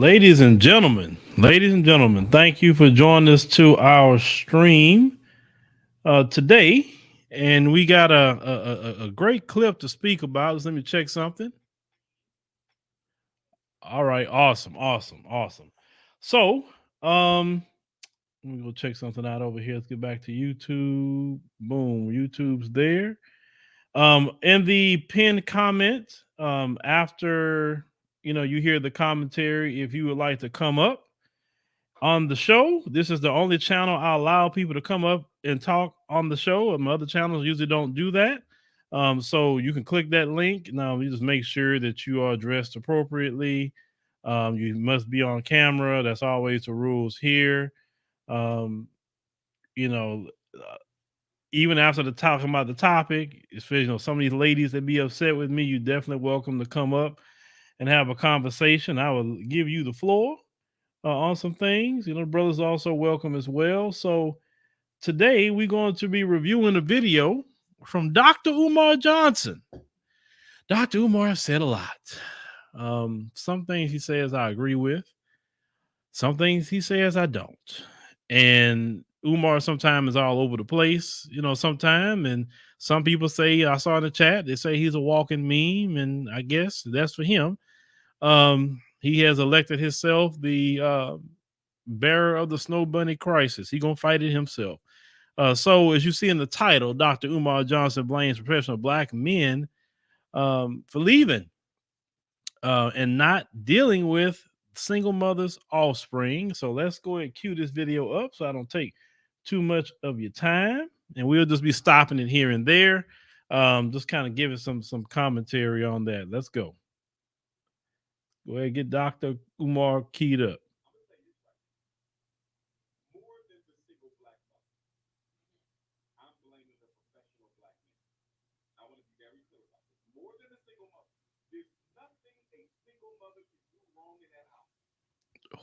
ladies and gentlemen, thank you for joining us to our stream today. And we got a great clip to speak about. Let me check something. All right, awesome. So, let me go check something out over here. Let's get back to YouTube. Boom, YouTube's there. In the pinned comment, after you hear the commentary, if you would like to come up on the show. This is the only channel I allow people to come up and talk on the show. My other channels usually don't do that. So you can click that link. Now you just make sure that you are dressed appropriately. You must be on camera. That's always the rules here. Um, you know, even after the talking about the topic, especially some of these ladies that be upset with me, you definitely welcome to come up and have a conversation. I will give you the floor on some things. Brothers also welcome as well. So today we're going to be reviewing a video from Dr. Umar Johnson. Dr. Umar said a lot. Some things he says I agree with. Some things he says I don't. And Umar sometimes is all over the place, sometime. And some people say, I saw in the chat, they say he's a walking meme. And I guess that's for him. He has elected himself the bearer of the snow bunny crisis. He gonna fight it himself. So as you see in the title, Dr. Umar Johnson blames professional black men for leaving and not dealing with single mothers' offspring. So let's go ahead and cue this video up so I don't take too much of your time, and we'll just be stopping it here and there. Just kind of giving some commentary on that. Let's go. Go ahead and get Dr. Umar keyed up.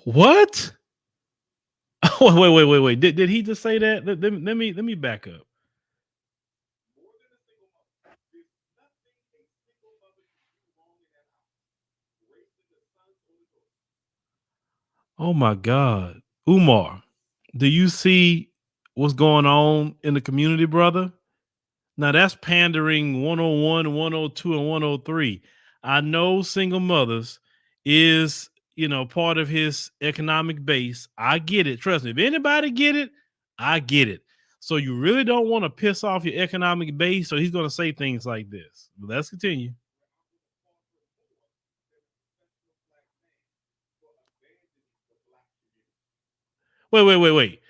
What? Wait. Did he just say that? Let me back up. Oh my God. Umar, do you see what's going on in the community, brother? Now that's pandering 101, 102, and 103. I know single mothers is, part of his economic base. I get it. Trust me. If anybody get it, I get it. So you really don't want to piss off your economic base. So he's going to say things like this. But let's continue. Wait.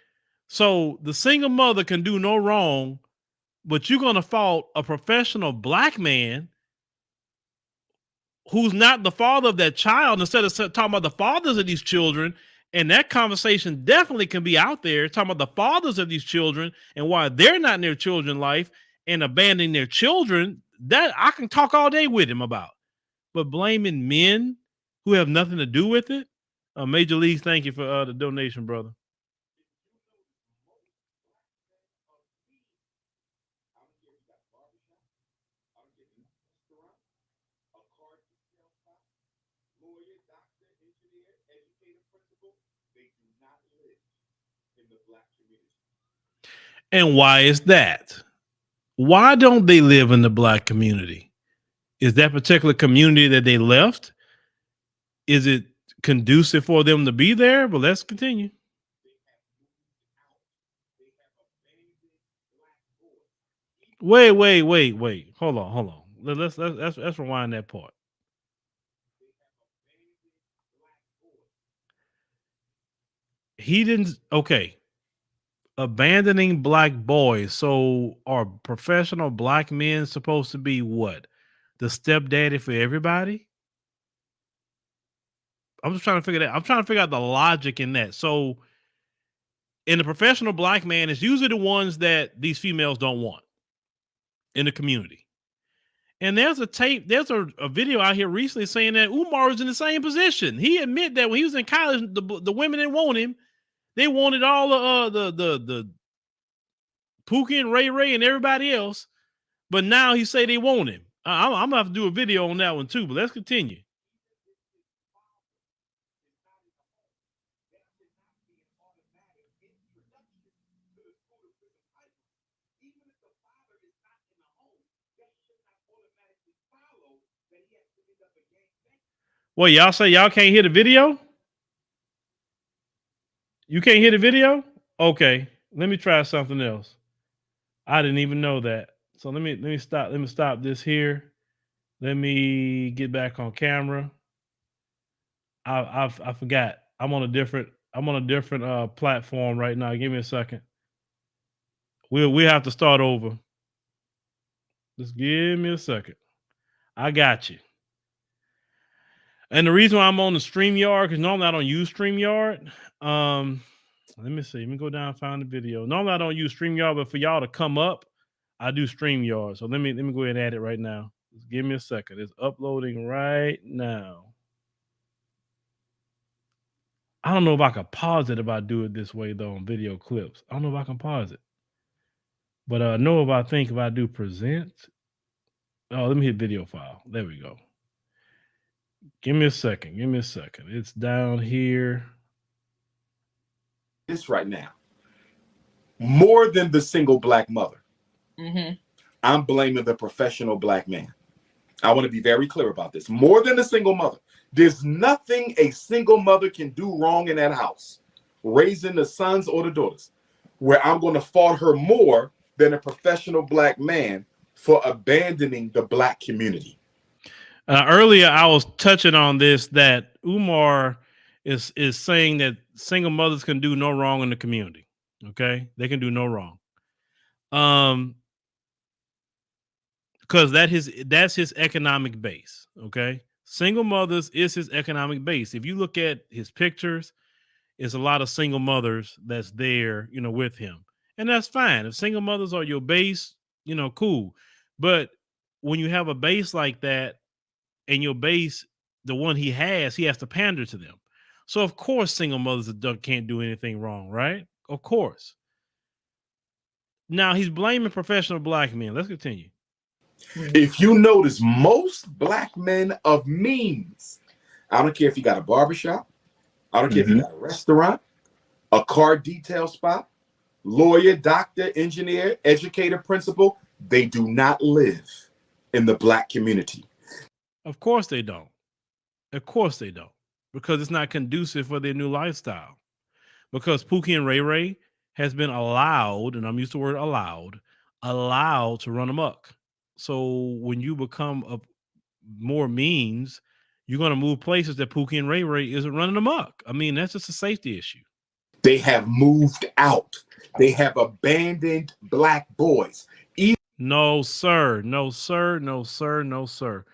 So the single mother can do no wrong, but you're going to fault a professional black man who's not the father of that child instead of talking about the fathers of these children. And that conversation definitely can be out there talking about the fathers of these children and why they're not in their children's life and abandoning their children. That I can talk all day with him about. But blaming men who have nothing to do with it. Major Leagues, thank you for the donation, brother. And why is that? Why don't they live in the black community? Is that particular community that they left? Is it conducive for them to be there? But let's continue. Wait. Hold on. Let's rewind that part. He didn't. Okay. Abandoning black boys. So are professional black men supposed to be what? The stepdaddy for everybody? I'm just trying to figure that. I'm trying to figure out the logic in that. So in the professional black man, it's usually the ones that these females don't want in the community. And there's a video out here recently saying that Umar was in the same position. He admitted that when he was in college, the women didn't want him. They wanted all the Pookie and Ray and everybody else. But now he say they want him. I'm gonna have to do a video on that one too. But let's continue. Well, y'all say y'all can't hear the video? You can't hear the video? Okay, let me try something else. I didn't even know that. So let me stop this here. Let me get back on camera. I forgot. I'm on a different platform right now. Give me a second. We have to start over. Just give me a second. I got you. And the reason why I'm on the StreamYard, because normally I don't use StreamYard. Let me see. Let me go down and find the video. Normally I don't use StreamYard, but for y'all to come up, I do StreamYard. So let me go ahead and add it right now. Just give me a second. It's uploading right now. I don't know if I can pause it if I do it this way though on video clips. I don't know if I can pause it. But I know if I do present. Oh, let me hit video file. There we go. Give me a second. Give me a second. It's down here. This right now. More than the single black mother. I'm blaming the professional black man. I want to be very clear about this. More than the single mother. There's nothing a single mother can do wrong in that house, raising the sons or the daughters, where I'm going to fault her more than a professional black man for abandoning the black community. Earlier, I was touching on this, that Umar is saying that single mothers can do no wrong in the community. Okay, they can do no wrong. Because that's his economic base. Okay, single mothers is his economic base. If you look at his pictures, it's a lot of single mothers that's there, with him, and that's fine. If single mothers are your base, cool. But when you have a base like that, and your base, the one he has to pander to them. So of course, single mothers can't do anything wrong, right? Of course. Now he's blaming professional black men. Let's continue. If you notice, most black men of means, I don't care if you got a barbershop, I don't care if you got a restaurant, a car detail spot, lawyer, doctor, engineer, educator, principal, they do not live in the black community. Of course they don't. Of course they don't. Because it's not conducive for their new lifestyle. Because Pookie and Ray Ray has been allowed, and I'm used to the word allowed to run amok. So when you become more means, you're going to move places that Pookie and Ray Ray isn't running amok. I mean, that's just a safety issue. They have moved out. They have abandoned black boys. No, sir. No, sir. No, sir. No, sir.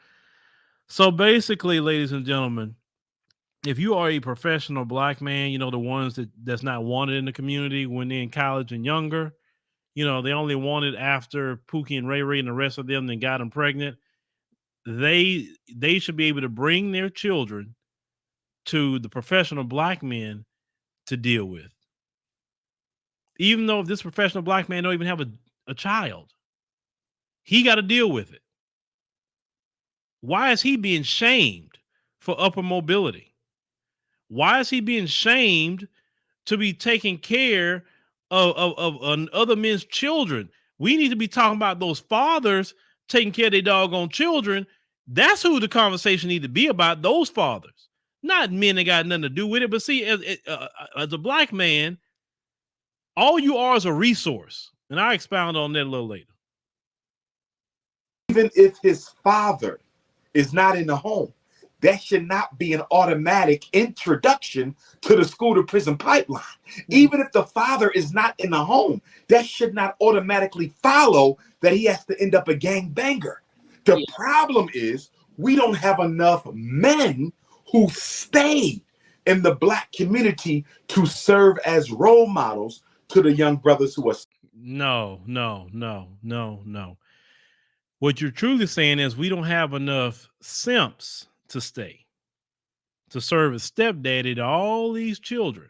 So basically, ladies and gentlemen, if you are a professional black man, the ones that's not wanted in the community when they're in college and younger, they only wanted after Pookie and Ray Ray and the rest of them then got them pregnant. They should be able to bring their children to the professional black men to deal with. Even though if this professional black man don't even have a child, he got to deal with it. Why is he being shamed for upper mobility? Why is he being shamed to be taking care of other men's children? We need to be talking about those fathers taking care of their doggone children. That's who the conversation need to be about, those fathers, not men that got nothing to do with it. But see, as a black man, all you are is a resource. And I expound on that a little later. Even if his father is not in the home, that should not be an automatic introduction to the school to prison pipeline. Even if the father is not in the home, that should not automatically follow that he has to end up a gangbanger. The problem is we don't have enough men who stay in the black community to serve as role models to the young brothers who are. No. What you're truly saying is we don't have enough simps to stay, to serve as stepdaddy to all these children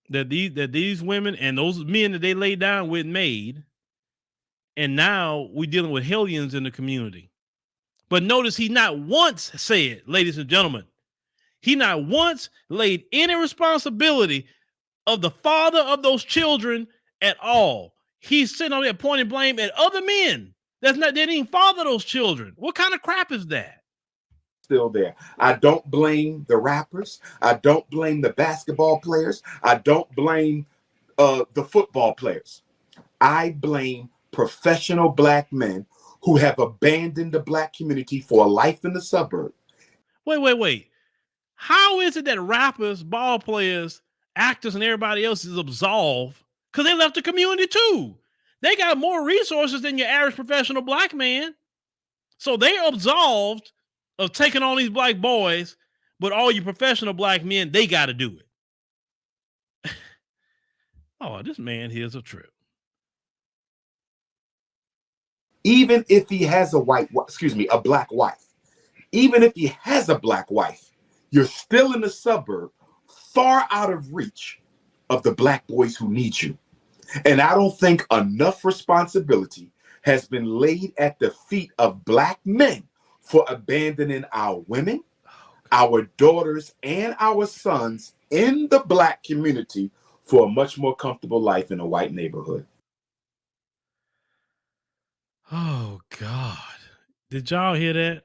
that these women and those men that they laid down with made. And now we're dealing with hellions in the community. But notice he not once said, ladies and gentlemen, he not once laid any responsibility of the father of those children at all. He's sitting on there pointing blame at other men They didn't even father those children. What kind of crap is that? Still there. I don't blame the rappers. I don't blame the basketball players. I don't blame the football players. I blame professional black men who have abandoned the black community for a life in the suburb. Wait. How is it that rappers, ball players, actors, and everybody else is absolved because they left the community too? They got more resources than your average professional black man. So they're absolved of taking on these black boys, but all you professional black men, they got to do it. Oh, this man here's a trip. Even if he has a black wife, even if he has a black wife, you're still in the suburb, far out of reach of the black boys who need you. And I don't think enough responsibility has been laid at the feet of black men for abandoning our women, our daughters, and our sons in the black community for a much more comfortable life in a white neighborhood. Oh God. Did y'all hear that?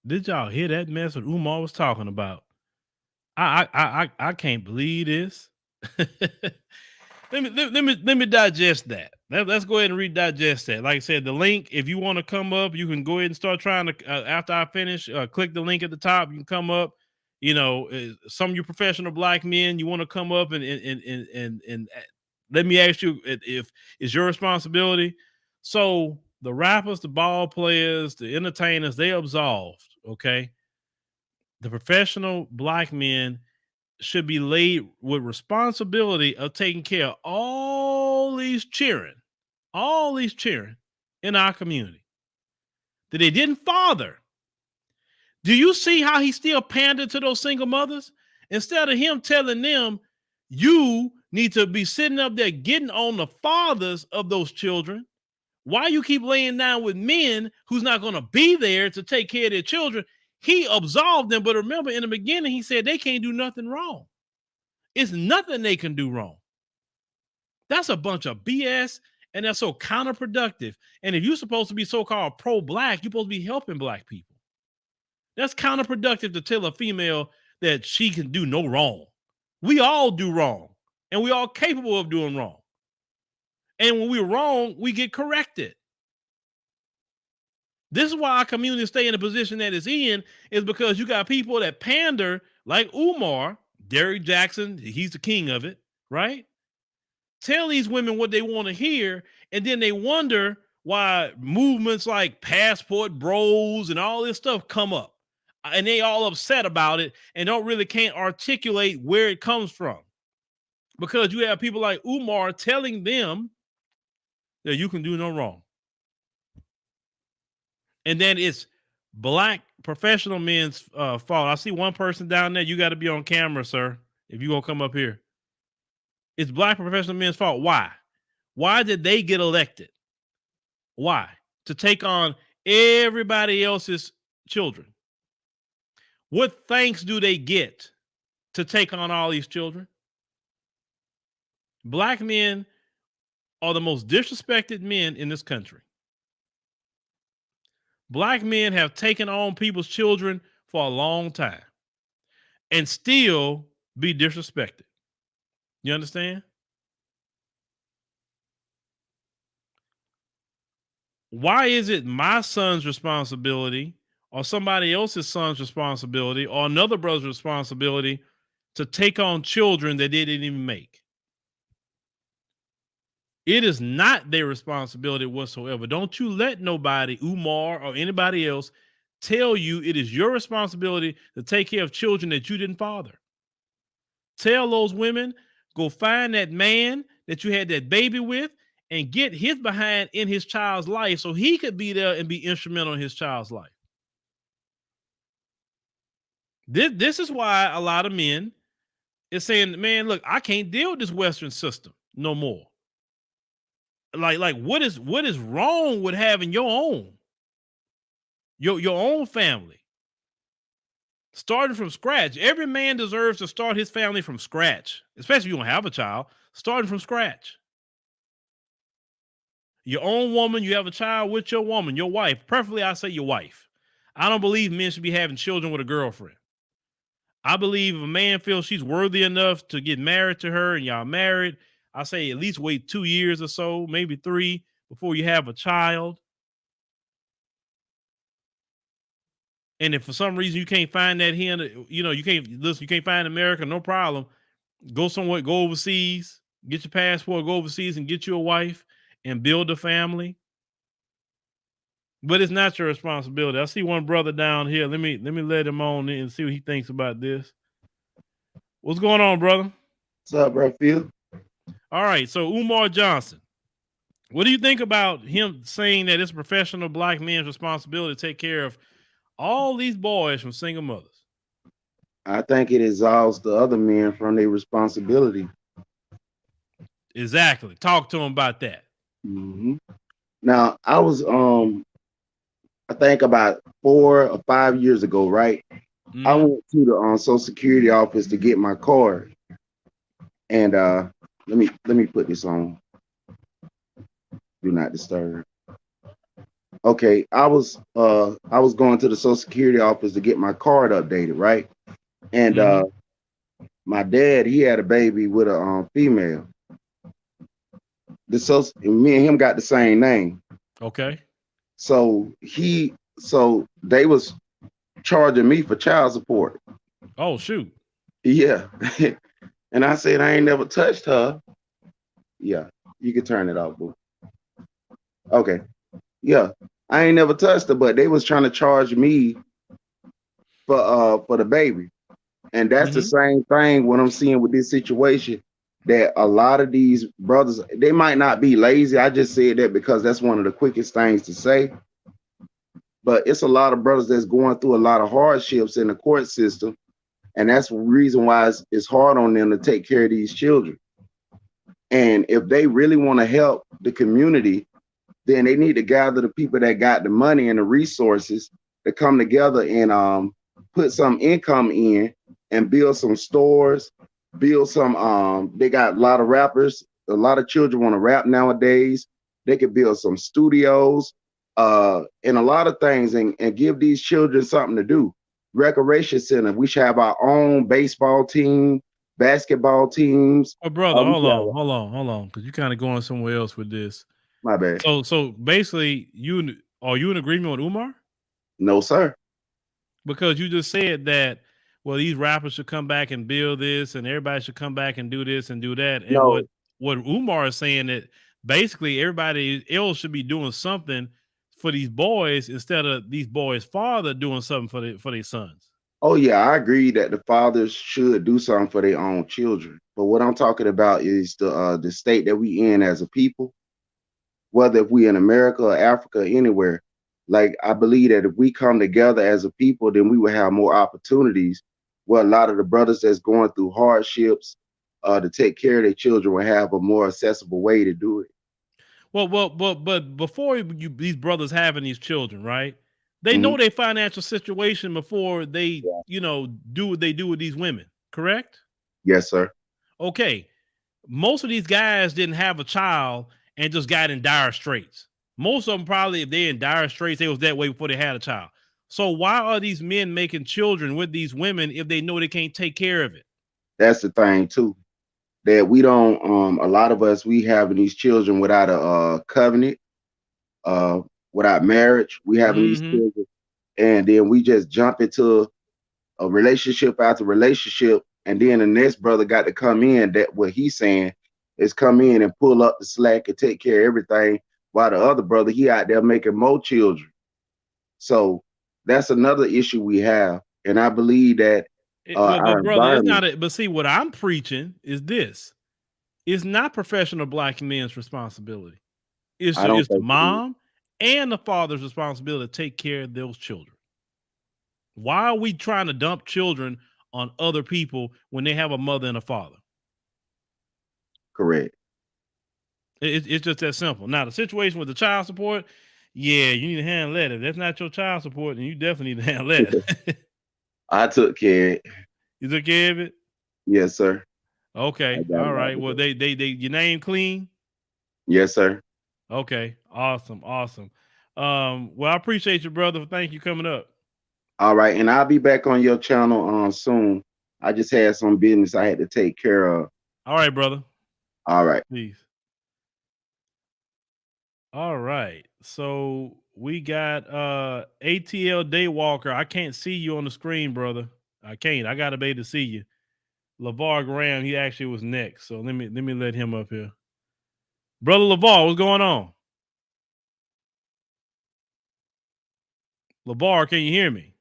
Did y'all hear that mess what Umar was talking about? I can't believe this. Let me digest that. Let's go ahead and redigest that. Like I said, the link, if you want to come up, you can go ahead and start trying to, after I finish, click the link at the top. You can come up. You know, some of you professional black men, you want to come up and let me ask you if it's your responsibility. So the rappers, the ball players, the entertainers, they absolved. Okay. The professional black men should be laid with responsibility of taking care of all these children in our community that they didn't father. Do you see how he still pandered to those single mothers? Instead of him telling them, you need to be sitting up there getting on the fathers of those children. Why you keep laying down with men who's not going to be there to take care of their children? He absolved them, but remember in the beginning, he said they can't do nothing wrong. It's nothing they can do wrong. That's a bunch of BS, and that's so counterproductive. And if you're supposed to be so-called pro-black, you're supposed to be helping black people. That's counterproductive to tell a female that she can do no wrong. We all do wrong, and we all capable of doing wrong. And when we're wrong, we get corrected. This is why our community stay in the position that it's in, is because you got people that pander like Umar, Derrick Jackson, he's the king of it, right? Tell these women what they want to hear, and then they wonder why movements like passport bros and all this stuff come up. And they all upset about it and don't really can't articulate where it comes from. Because you have people like Umar telling them that you can do no wrong. And then it's black professional men's fault. I see one person down there. You got to be on camera, sir, if you gonna come up here. It's black professional men's fault. Why? Why did they get elected? Why? To take on everybody else's children. What thanks do they get to take on all these children? Black men are the most disrespected men in this country. Black men have taken on people's children for a long time and still be disrespected. You understand? Why is it my son's responsibility or somebody else's son's responsibility or another brother's responsibility to take on children that they didn't even make? It is not their responsibility whatsoever. Don't you let nobody, Umar or anybody else, tell you it is your responsibility to take care of children that you didn't father. Tell those women, go find that man that you had that baby with and get his behind in his child's life so he could be there and be instrumental in his child's life. This is why a lot of men is saying, man, look, I can't deal with this Western system no more. Like what is wrong with having your own family? Starting from scratch. Every man deserves to start his family from scratch, especially if you don't have a child, starting from scratch. Your own woman, you have a child with your woman, your wife. Preferably, I say your wife. I don't believe men should be having children with a girlfriend. I believe if a man feels she's worthy enough to get married to her and y'all married, I say at least wait 2 years or so, maybe 3, before you have a child. And if for some reason you can't find that here, you can't listen, you can't find America, no problem. Go somewhere, go overseas, get your passport, go overseas and get you a wife and build a family. But it's not your responsibility. I see one brother down here. Let me let him on in and see what he thinks about this. What's going on, brother? What's up, bro? Phil? All right. So Umar Johnson, what do you think about him saying that it's a professional black man's responsibility to take care of all these boys from single mothers? I think it absolves the other men from their responsibility. Exactly. Talk to him about that. hmm Now, I think about 4 or 5 years ago, right? I Mm-hmm. went to the Social Security office to get my card, and let me put this on. Do not disturb. Okay, I was going to the Social Security office to get my card updated, right? And Mm-hmm. my dad, he had a baby with a female. Me and him got the same name. Okay. So they was charging me for child support. Oh, shoot. Yeah. And I said I ain't never touched her. Yeah, you can turn it off, boo. Okay. Yeah. I ain't never touched her, but they was trying to charge me for the baby. And that's the Mm-hmm. same thing what I'm seeing with this situation. That a lot of these brothers, they might not be lazy. I just said that because that's one of the quickest things to say. But it's a lot of brothers that's going through a lot of hardships in the court system, and that's the reason why it's hard on them to take care of these children. And if they really want to help the community, then they need to gather the people that got the money and the resources to come together and put some income in and build some stores, build some they got a lot of rappers, a lot of children want to rap nowadays. They could build some studios and a lot of things and give these children something to do. Recreation center. We should have our own baseball team, basketball teams. Oh, brother, We hold should on, have, hold on, hold on, because you're kind of going somewhere else with this. my bad. So basically, are you in agreement with Umar? No, sir. Because you just said that, well, these rappers should come back and build this, and everybody should come back and do this and do that. And No. what Umar is saying that basically everybody else should be doing something for these boys instead of these boys' father doing something for their sons. Oh yeah, I agree that the fathers should do something for their own children. But what I'm talking about is the state that we in as a people, whether if we in America or Africa or anywhere. Like I believe that if we come together as a people, then we will have more opportunities. Where a lot of the brothers that's going through hardships to take care of their children will have a more accessible way to do it. But before these brothers having these children, right? They hmm know their financial situation before they, Yeah. do what they do with these women. Correct? Yes, sir. Okay. Most of these guys didn't have a child and just got in dire straits. Most of them probably, if they're in dire straits, they was that way before they had a child. So why are these men making children with these women if they know they can't take care of it? That's the thing too. That we don't. A lot of us we having these children without a covenant, uh, without marriage. We having these Mm-hmm. children, and then we just jump into a relationship after relationship, and then the next brother got to come in. That what he's saying is come in and pull up the slack and take care of everything, while the other brother he out there making more children. So that's another issue we have, and I believe that But our brother, it's environment. not. But see, what I'm preaching is this: it's not professional black men's responsibility. I don't It's the think it is. mom and the father's responsibility to take care of those children. Why are we trying to dump children on other people when they have a mother and a father? Correct. It's just that simple. Now, the situation with the child support, yeah, you need to handle that. If that's not your child support, then you definitely need to handle that. I took care. You took care of it? Yes, sir. I Okay. got All it out right. the Well, way. they your name clean? Yes, sir. Okay. Awesome. Awesome. Well, I appreciate you, brother. Thank you coming up. All right, and I'll be back on your channel soon. I just had some business I had to take care of. All right, brother. All right. Peace. All right. So we got ATL Daywalker. I can't see you on the screen, brother. I can't. I gotta be able to see you. LeVar Graham, he actually was next. So let me let him up here. Brother LeVar, what's going on? LeVar, can you hear me?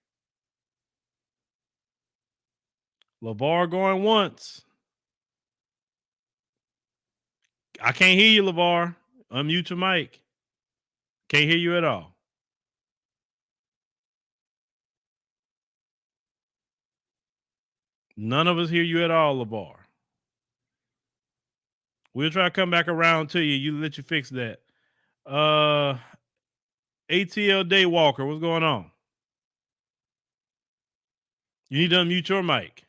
LeVar going once. I can't hear you, LeVar. Unmute your mic. Can't hear you at all. None of us hear you at all, LeVar. We'll try to come back around to you. You let you fix that. ATL Daywalker, what's going on? You need to unmute your mic.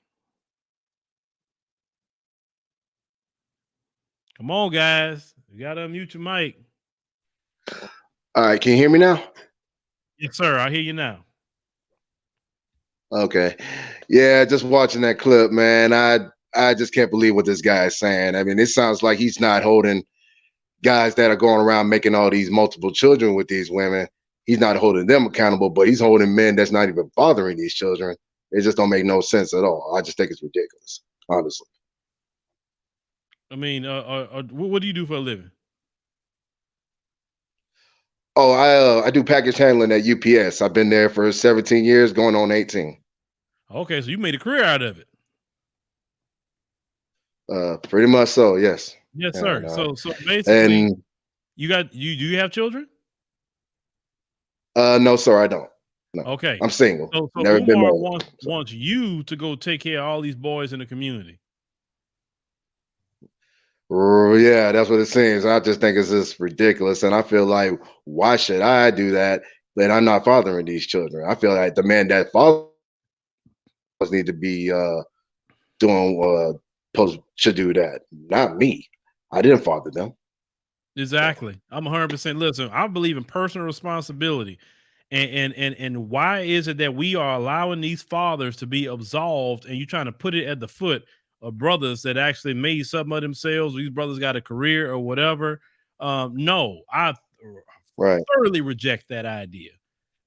Come on, guys. You gotta unmute your mic. All right, can you hear me now? Yes, sir. I hear you now. Okay. Yeah, just watching that clip, man. I just can't believe what this guy is saying. I mean, it sounds like he's not holding guys that are going around making all these multiple children with these women. He's not holding them accountable, but he's holding men that's not even fathering these children. It just don't make no sense at all. I just think it's ridiculous, honestly. I mean, what do you do for a living? Oh, I do package handling at UPS. I've been there for 17 years, going on 18. Okay, so you made a career out of it. Pretty much so, yes. Yes, sir. And, So basically, and you do you have children? no, sir, I don't. No, Okay. I'm single. So Never been Umar married. wants you to go take care of all these boys in the community. Yeah, that's what it seems. I just think it's just ridiculous, and I feel like why should I do that? When I'm not fathering these children. I feel like the man that fathers need to be doing should do that, not me. I didn't father them. Exactly. I'm 100%. Listen, I believe in personal responsibility. And why is it that we are allowing these fathers to be absolved and you trying to put it at the foot of brothers that actually made something of themselves? These brothers got a career or whatever. No, I Right. thoroughly reject that idea.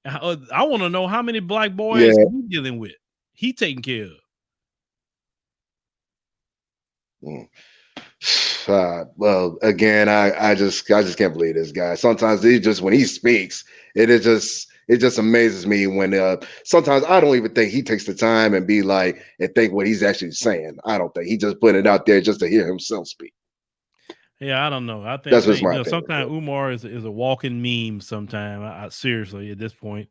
I want to know how many black boys Yeah. he dealing with. He taking care of. Mm. Well, again, I just can't believe this guy. Sometimes he just when he speaks, it just amazes me when sometimes I don't even think he takes the time and be like and think what he's actually saying. I don't think he just put it out there just to hear himself speak. Yeah, I don't know. I That's think just my you know, opinion. sometimes Umar is a walking meme. Sometimes, seriously, at this point,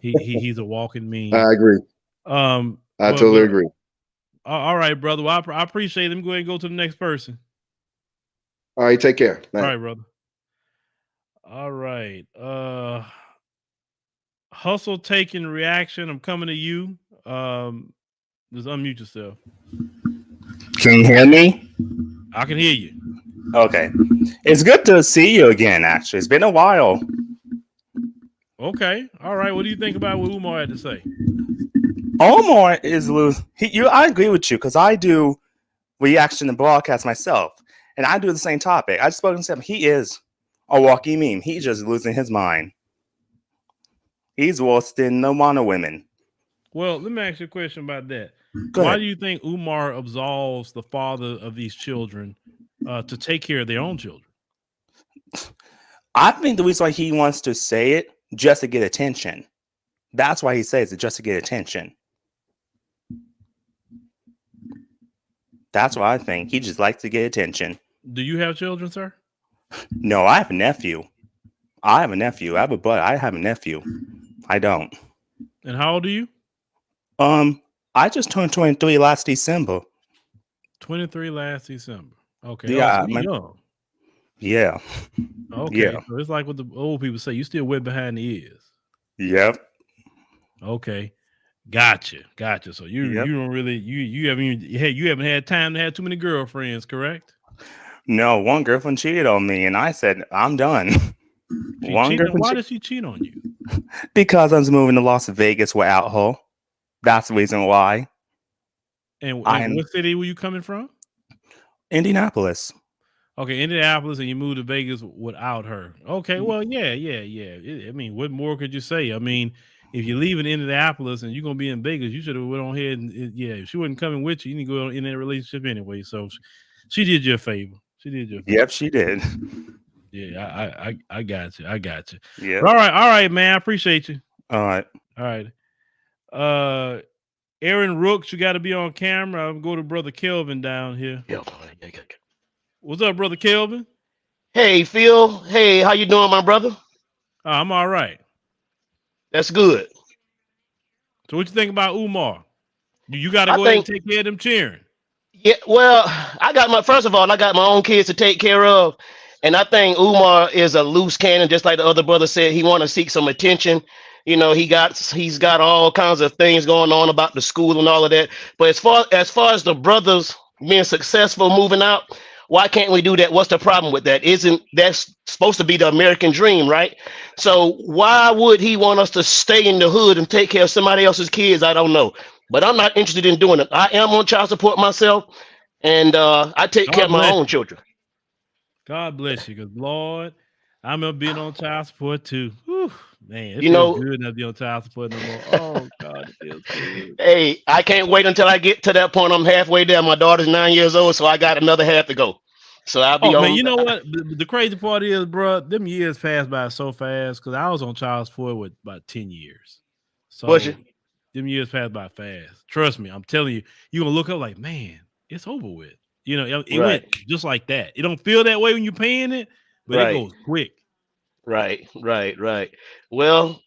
he's a walking meme. I agree. I But totally agree. all right, brother. Well, I appreciate him. Go ahead and go to the next person. All right, take care. All right, brother. All right. Hustle taking reaction. I'm coming to you. Just unmute yourself. Can you hear me? I can hear you. Okay. It's good to see you again, actually. It's been a while. Okay. All right. What do you think about what Umar had to say? Omar is I agree with you because I do reaction and broadcast myself, and I do the same topic. I just spoken to him. He is a walking meme. He's just losing his mind. He's worse than no amount of women. Well, let me ask you a question about that. Go Why ahead. do you think Umar absolves the father of these children to take care of their own children? I think the reason why he wants to say it just to get attention. That's why he says it, just to get attention. That's what I think. He just likes to get attention. Do you have children, sir? No, I have a nephew. I have a nephew. I have a brother. I have a nephew. I don't. And how old are you? I just turned 23 last December. 23 last December. Okay. Yeah, Oh, so you're young. Yeah. Okay. Yeah. So it's like what the old people say, you still wet behind the ears. Yep. Okay. Gotcha. So you don't really you haven't had time to have too many girlfriends, correct? No, one girlfriend cheated on me, and I said, I'm done. She One cheated. girlfriend Why cheated did she cheat on you? because I was moving to Las Vegas without her. That's the reason why. And I'm what city were you coming from? Indianapolis. Okay, Indianapolis, and you moved to Vegas without her. Okay, well, yeah. I mean, what more could you say? I mean, if you're leaving Indianapolis and you're gonna be in Vegas, you should have went on ahead and yeah. If she wasn't coming with you, you need to go in that relationship anyway. So she did you a favor. She did you a favor. Yep, she did. Yeah, I got you. I got you. Yep. But all right, man. I appreciate you. All right. All right. Aaron Rooks, you got to be on camera. I'll go to brother Kelvin down here. Yeah. What's up, brother Kelvin? Hey, Phil. Hey, how you doing, my brother? I'm all right. That's good. So what you think about Umar? You got to I go ahead and think, take care of them cheering. yeah, well, first of all, I got my own kids to take care of. And I think Umar is a loose cannon, just like the other brother said. He want to seek some attention. You know, he's got all kinds of things going on about the school and all of that. But as far as the brothers being successful moving out, why can't we do that? What's the problem with that? Isn't that's supposed to be the American dream, right? So why would he want us to stay in the hood and take care of somebody else's kids? I don't know. But I'm not interested in doing it. I am on child support myself, and I take care God of my bless own you. children. God bless you. Because, Lord, I remember being on child support too. Whew, man, it You feels know, good not to be on child support no more. Oh, God, it feels good. hey, I can't wait until I get to that point. I'm halfway there. My daughter's 9 years old, so I got another half to go. So I'll be Oh, man, on. you know what? The crazy part is, bro, them years passed by so fast because I was on child support with about 10 years. Bush it. So them years passed by fast. Trust me, I'm telling you, you're going to look up like, man, it's over with. You know, it Right, went just like that. It don't feel that way when you're paying it, but it right, goes quick. right. Well,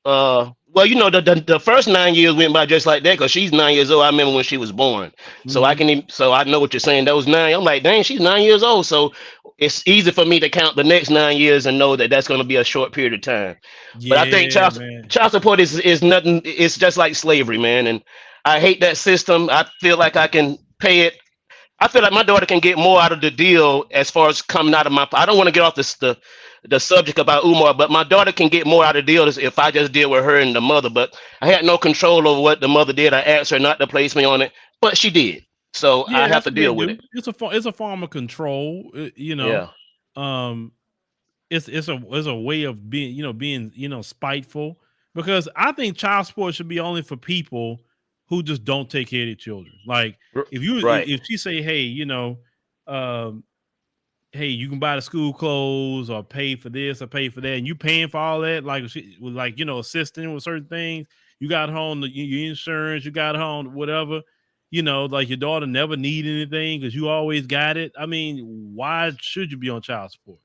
you know, the first 9 years went by just like that because she's 9 years old. I remember when she was born, so Mhm. so I know what you're saying. Those nine, I'm like, dang, she's 9 years old. So it's easy for me to count the next 9 years and know that that's going to be a short period of time. But I think Yeah, man. child support is nothing. It's just like slavery, man. And I hate that system. I feel like I can pay it. I feel like my daughter can get more out of the deal as far as coming out of my. I don't want to get off the subject about Umar, but my daughter can get more out of the deal if I just deal with her and the mother. But I had no control over what the mother did. I asked her not to place me on it, but she did. So I Yeah, have that's to what they deal with it. do. It's a form of control, you know. Yeah. Um, it's a way of being, being, spiteful, because I think child support should be only for people who just don't take care of their children. Like Right. if she say, hey, um, hey, you can buy the school clothes or pay for this or pay for that, and you paying for all that, like she was like, assisting with certain things. You got her on your insurance, you got her on whatever, like your daughter never need anything because you always got it. I mean, why should you be on child support?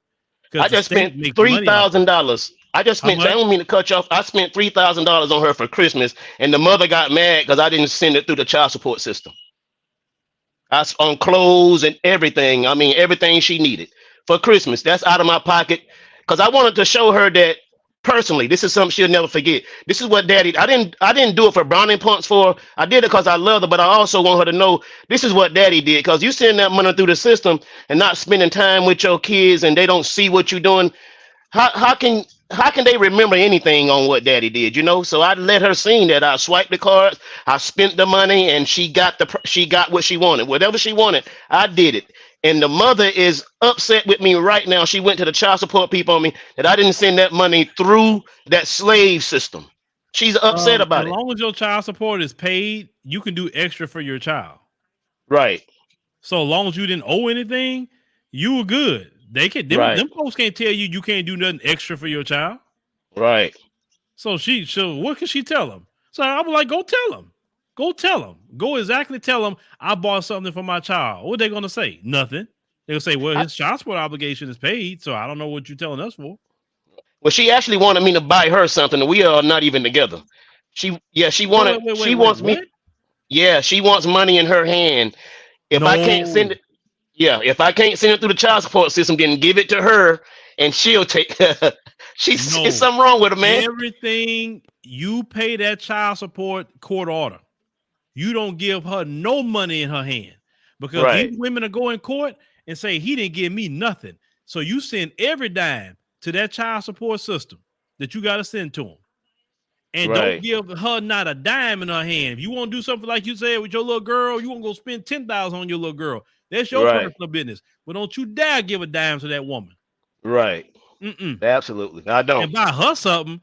Because I the just state spent makes three money off of thousand it. dollars. How I much? don't mean to cut you off. I spent $3,000 on her for Christmas, and the mother got mad because I didn't send it through the child support system. On clothes and everything. I mean, everything she needed for Christmas. That's out of my pocket because I wanted to show her that personally. This is something she'll never forget. This is what Daddy. I didn't do it for brownie points for her. I did it because I love her, but I also want her to know this is what Daddy did. Because you send that money through the system and not spending time with your kids, and they don't see what you're doing. How can they remember anything on what Daddy did? So I let her see that I swiped the cards, I spent the money, and she got what she wanted. Whatever she wanted, I did it. And the mother is upset with me right now. She went to the child support people on me that I didn't send that money through that slave system. She's upset As about it. long as your child support is paid, you can do extra for your child. Right, So long as you didn't owe anything, you were good. They can right, them folks can't tell you can't do nothing extra for your child. right. So what can she tell them? So I was like, go tell them. Go tell them. Go exactly tell them I bought something for my child. What are they gonna say? Nothing. They'll say, well, I, his child support obligation is paid, so I don't know what you're telling us for. well, she actually wanted me to buy her something, and we are not even together. She wants me. What? Yeah, she wants money in her hand. If I can't send No, it, yeah, if I can't send it through the child support system, then give it to her, and she'll take. It's no. something wrong with her, man. Everything you pay that child support court order. You don't give her no money in her hand because these Right, women are going court and say he didn't give me nothing. So you send every dime to that child support system that you got to send to him. And don't Right. give her not a dime in her hand. If you want to do something like you said with your little girl, you want to go spend 10,000 on your little girl. That's your Right. personal business. But don't you dare give a dime to that woman. Right. Mm-mm. Absolutely. I don't. And buy her something.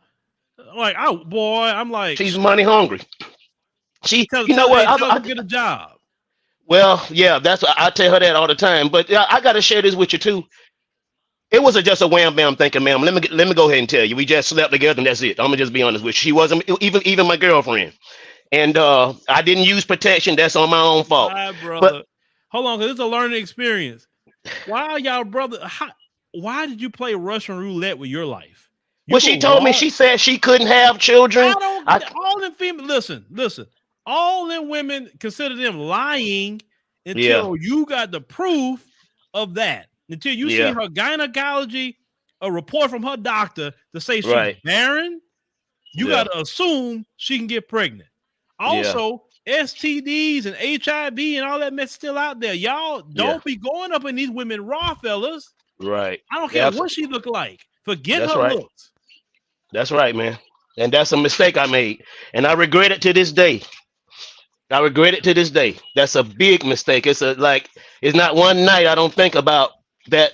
Like, oh boy, I'm like, She's money hungry. You know what? tell her to get a job. Well, yeah, that's I tell her that all the time. But I got to share this with you too. It wasn't just a wham bam thinking, ma'am. Let me go ahead and tell you. We just slept together and that's it. I'm gonna just be honest with you. She wasn't even my girlfriend, and I didn't use protection. That's on my own fault. My But brother, hold on, because it's a learning experience. Why y'all brother? Why did you play Russian roulette with your life? You when she go told me, raw. she said she couldn't have children. I don't. All them female. Listen. All them women consider them lying Yeah, until you got the proof of that. Until you see yeah, her gynecology, a report from her doctor to say she's right. barren, you Yeah, got to assume she can get pregnant. yeah, Also, STDs and HIV and all that mess still out there. Y'all yeah. don't be going up in these women raw, fellas. Right. I don't care Yeah, what she look like. Forget that's her right. looks. That's right, man. And that's a mistake I made, and I regret it to this day. I regret it to this day. That's a big mistake. It's not one night I don't think about that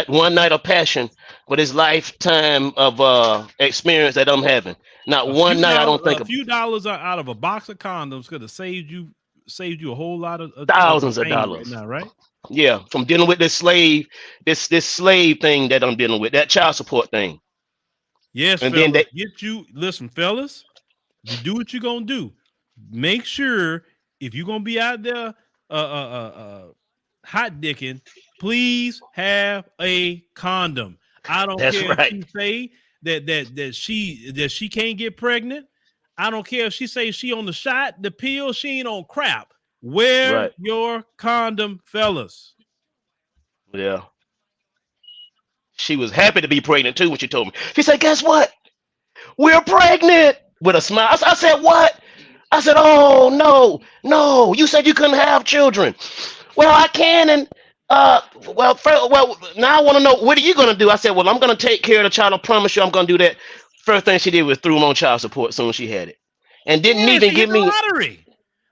one night of passion, but it's lifetime of experience that I'm having. Not one night I don't think A of few dollars out of a box of condoms could have saved you a whole lot of thousands of pain right dollars. now, right? Yeah, from dealing with this slave thing that I'm dealing with, that child support thing. Yes, And then fellas. that Listen, fellas. You do what you're gonna do. Make sure if you're gonna be out there hot dicking, please have a condom. I don't that's care if right. she say that she can't get pregnant. I don't care if she say she on the shot, the pill, she ain't on crap. Wear Right. your condom, fellas. Yeah. She was happy to be pregnant too when she told me. She said, "Guess what? We're pregnant." With a smile. I said, "What?" I said, "Oh no. You said you couldn't have children." Well, I can, and now I want to know what are you gonna do? I said, "Well, I'm gonna take care of the child. I promise you, I'm gonna do that." First thing she did was threw him on child support as soon as she had it, and didn't Yeah, even she hit give the me. lottery.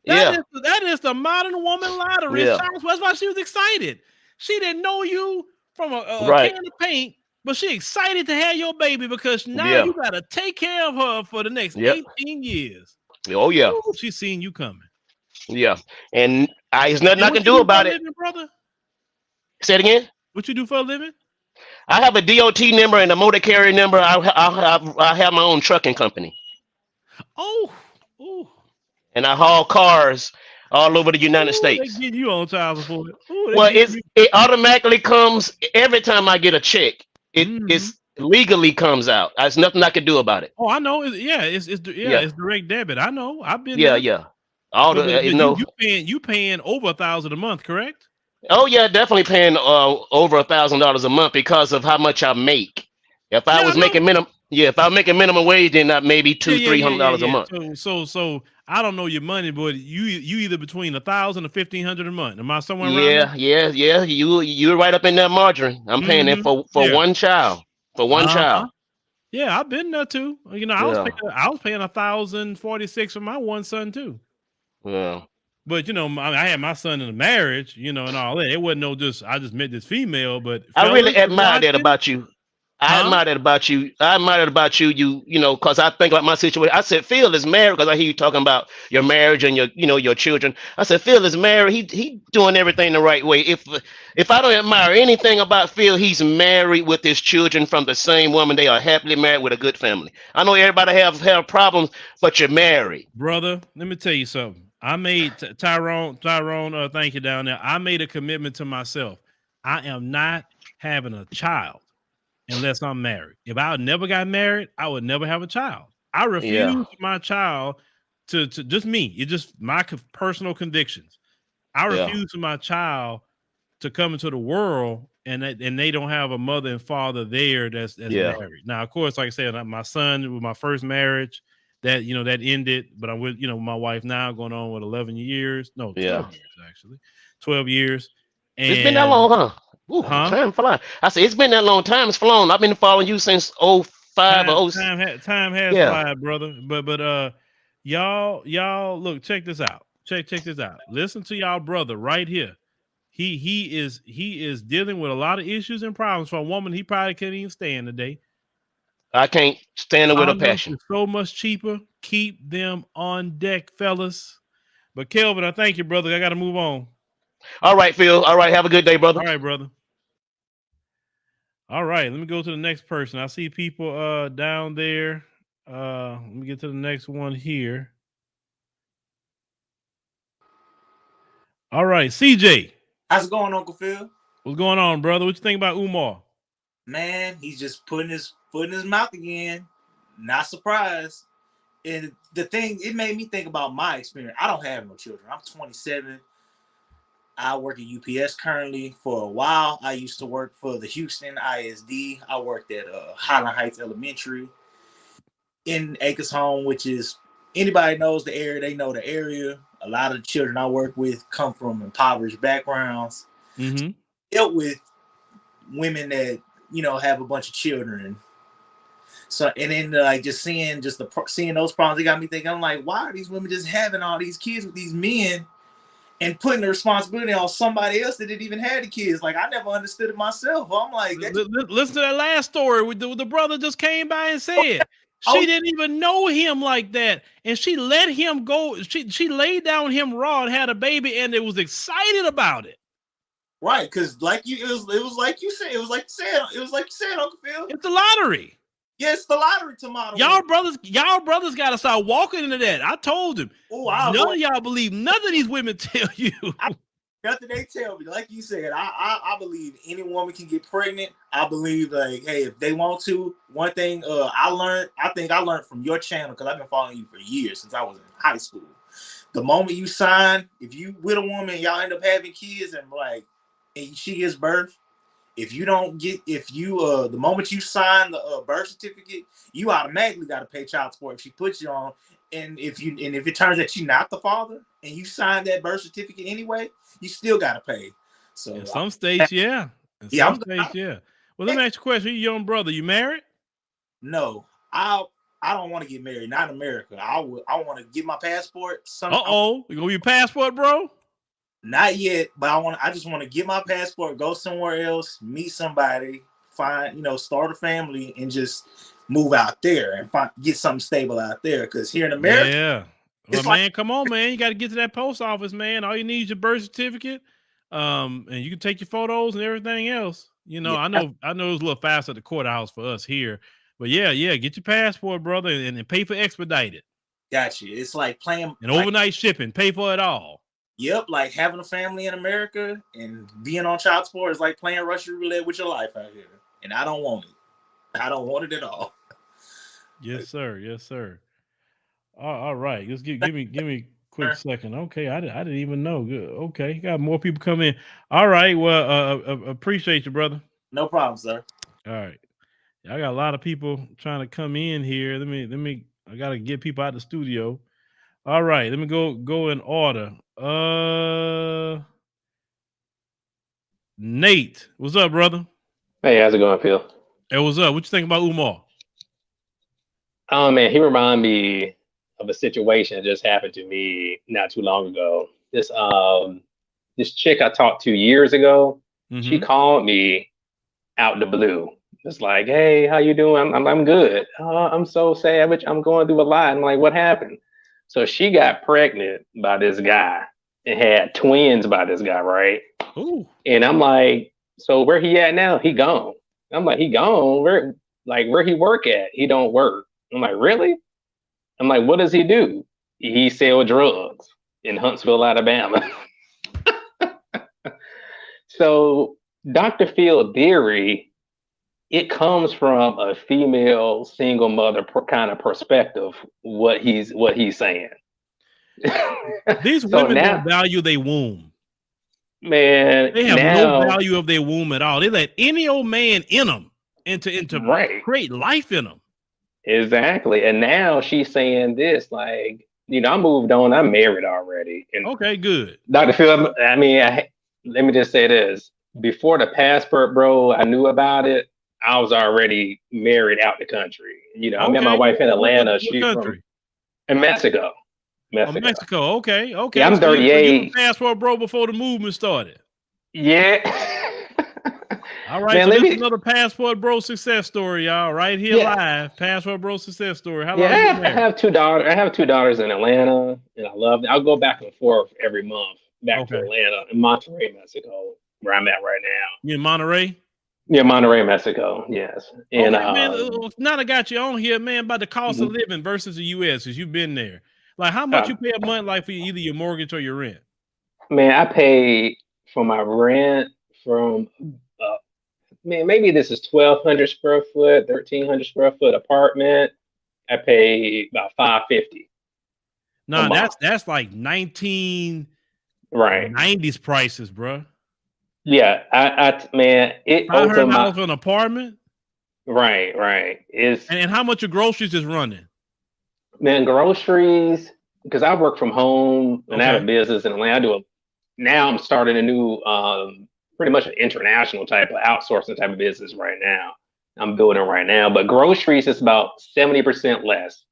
Yeah, That is the modern woman lottery. yeah, That's why she was excited. She didn't know you from a right, can of paint, but she excited to have your baby because now yeah, you got to take care of her for the next yep, 18 years. oh yeah, Ooh, she's seen you coming. yeah, and there's nothing And I what can you do do for a about it. living, brother? Say it again. What you do for a living? I have a DOT number and a motor carrier number. I have my own trucking company, Oh, ooh, and I haul cars all over the United they States. get you on child support. Ooh, they Well, get you. it automatically comes every time I get a check. Mhm. It's legally comes out. There's nothing I can do about it. Oh, I know. Yeah, It's direct debit. I know. I've been yeah, there. yeah. All But the but, you but know. you paying over 1,000 a month, correct? Oh yeah, definitely paying over $1,000 a month because of how much I make. If I Yeah, I was know. making minimum, yeah, if I was making minimum wage, then that maybe two, $300 a Yeah. month. So I don't know your money, but you either between 1,000 or 1,500 a month. Am I somewhere around there? Yeah. You're right up in that margin. I'm paying it Mm-hmm. for Yeah. one child. For one Uh-huh. child. Yeah, I've been there too. You know, Yeah. I was paying 1,046 for my one son too. Yeah. But you know, I had my son in a marriage, you know, and all that. It wasn't no just I just met this female, but I really fellas, you're admire that watching, about you. I huh? admire that about you. I admire that about you. You know, because I think about my situation. I said Phil is married because I hear you talking about your marriage and your children. I said Phil is married. He doing everything the right way. If I don't admire anything about Phil, he's married with his children from the same woman. They are happily married with a good family. I know everybody have problems, but you're married. Brother, let me tell you something. I made Tyrone, thank you down there. I made a commitment to myself. I am not having a child unless I'm married. If I never got married, I would never have a child. I Yeah. refuse my child to just me. It's just my personal convictions. I Yeah. refuse for my child to come into the world and they don't have a mother and father there that's Yeah. married. Now, of course, like I said, my son with my first marriage that that ended, but I'm with my wife now going on with 11 years, no, Yeah. 12 years actually, 12 years. It's been that long, And huh? Ooh, huh? time fly. I said it's been that long. Time has flown. I've been following you since '05 or 06. Time has Yeah, flied, brother. But y'all look, check this out. Check this out. Listen to y'all brother right here. He is dealing with a lot of issues and problems for a woman he probably can't even stand today. I can't stand it with a Condoms passion. is so much cheaper. Keep them on deck, fellas. But Kelvin, I thank you, brother. I got to move on. All right, Phil. All right, have a good day, brother. All right, brother. All right, let me go to the next person. I see people down there. Let me get to the next one here. All right, CJ. How's it going, Uncle Phil? What's going on, brother? What you think about Umar? Man, he's just putting his foot in his mouth again. Not surprised. And the thing, it made me think about my experience. I don't have no children. I'm 27. I work at UPS currently. For a while, I used to work for the Houston ISD. I worked at Highland Heights Elementary in Acres Home, which is, anybody knows the area, they know the area. A lot of the children I work with come from impoverished backgrounds. Mm-hmm. Dealt with women that, have a bunch of children. So, and then like just seeing those problems, it got me thinking, I'm like, why are these women just having all these kids with these men and putting the responsibility on somebody else that didn't even have the kids? Like, I never understood it myself. I'm like, Listen to that last story with the brother just came by and said she didn't even know him like that, and she let him go. She laid down him raw and had a baby, and it was excited about it. Right, because it was like you said, Uncle Phil. It's the lottery. Yeah, it's the lottery tomato. Y'all brothers got to start walking into that. I told him. None of y'all believe none of these women tell you. Nothing they tell me. Like you said, I believe any woman can get pregnant. I believe, like, hey, if they want to. One thing I think I learned from your channel, because I've been following you for years, since I was in high school. The moment you sign, if you with a woman, y'all end up having kids, and she gives birth, the moment you sign the birth certificate, you automatically got to pay child support if she puts you on. And if it turns out you're not the father and you signed that birth certificate anyway, you still got to pay. So in some states, yeah. Well, let me ask you a question. You young brother, you married? No, I don't want to get married. Not in America. I want to get my passport. You gonna be a passport, bro? Not yet, but I just want to get my passport, go somewhere else, meet somebody, start a family, and just move out there and get something stable out there. Because here in America, yeah. Well, man, come on, man. You got to get to that post office, man. All you need is your birth certificate, and you can take your photos and everything else. I know it was a little fast at the courthouse for us here, but yeah, get your passport, brother, and pay for expedited. Got you. It's like playing and overnight shipping. Pay for it all. Yep, like having a family in America and being on child support is like playing Russian roulette with your life out here. And I don't want it. I don't want it at all. Yes, sir. Yes, sir. All right. Just give me a quick second. Okay, I didn't even know. Good. Okay, got more people come in. All right. Well, appreciate you, brother. No problem, sir. All right. I got a lot of people trying to come in here. Let me. I gotta get people out of the studio. All right. Let me go in order. Nate, what's up, brother? Hey, how's it going, Phil? Hey, what's up? What you think about Umar? Oh man, he reminded me of a situation that just happened to me not too long ago. This chick I talked to years ago, she called me out the blue. It's like, hey, how you doing? I'm good. I'm so sad, but I'm going through a lot. I'm like, what happened? So she got pregnant by this guy and had twins by this guy, right? Ooh. And I'm like, so where he at now? He gone. I'm like, he gone? Where he work at? He don't work. I'm like, really? I'm like, what does he do? He sell drugs in Huntsville, Alabama. So Dr. Phil theory, it comes from a female single mother kind of perspective, what he's saying. These women don't value their womb. Man, they have no value of their womb at all. They let any old man in them and to create life in them. Exactly. And now she's saying this, like, I moved on. I'm married already. And okay, good. Dr. Phil, I mean, let me just say this. Before the passport, bro, I knew about it. I was already married out the country. You know, I met my Okay. wife in Atlanta. What She from country? in Mexico. Oh, Mexico. Mexico. Okay. Yeah, Okay. I'm So you were 38. passport bro before the movement started. Yeah. All right. Man, So let this is me another passport bro success story, y'all. Right here yeah. live. Passport bro success story. How Yeah, long you been I married? have 2 daughters. I have 2 daughters in Atlanta, and I love them. I'll go back and forth every month back to Okay. Atlanta and Monterrey, Mexico, where I'm at right now. You in Monterey? Yeah, Monterrey, Mexico. Yes, and Okay, man. Now I got you on here, man, about the cost of mhm. living versus the U.S. Because you've been there. Like, how much Uh, you pay a month, like for either your mortgage or your rent? man, I pay for my rent from man, maybe this is 1,200 square foot, 1,300 square foot apartment. I pay about 550 a Nah, month. that's like 1990s Right. prices, bro. Yeah. Man, it Five hundred opened my dollars for an apartment, right. It's and how much your groceries is running? man, groceries, because I work from home and I have a Okay, business in Atlanta. Now I'm starting a new, pretty much an international type of outsourcing type of business right now. I'm building right now, but groceries is about 70% less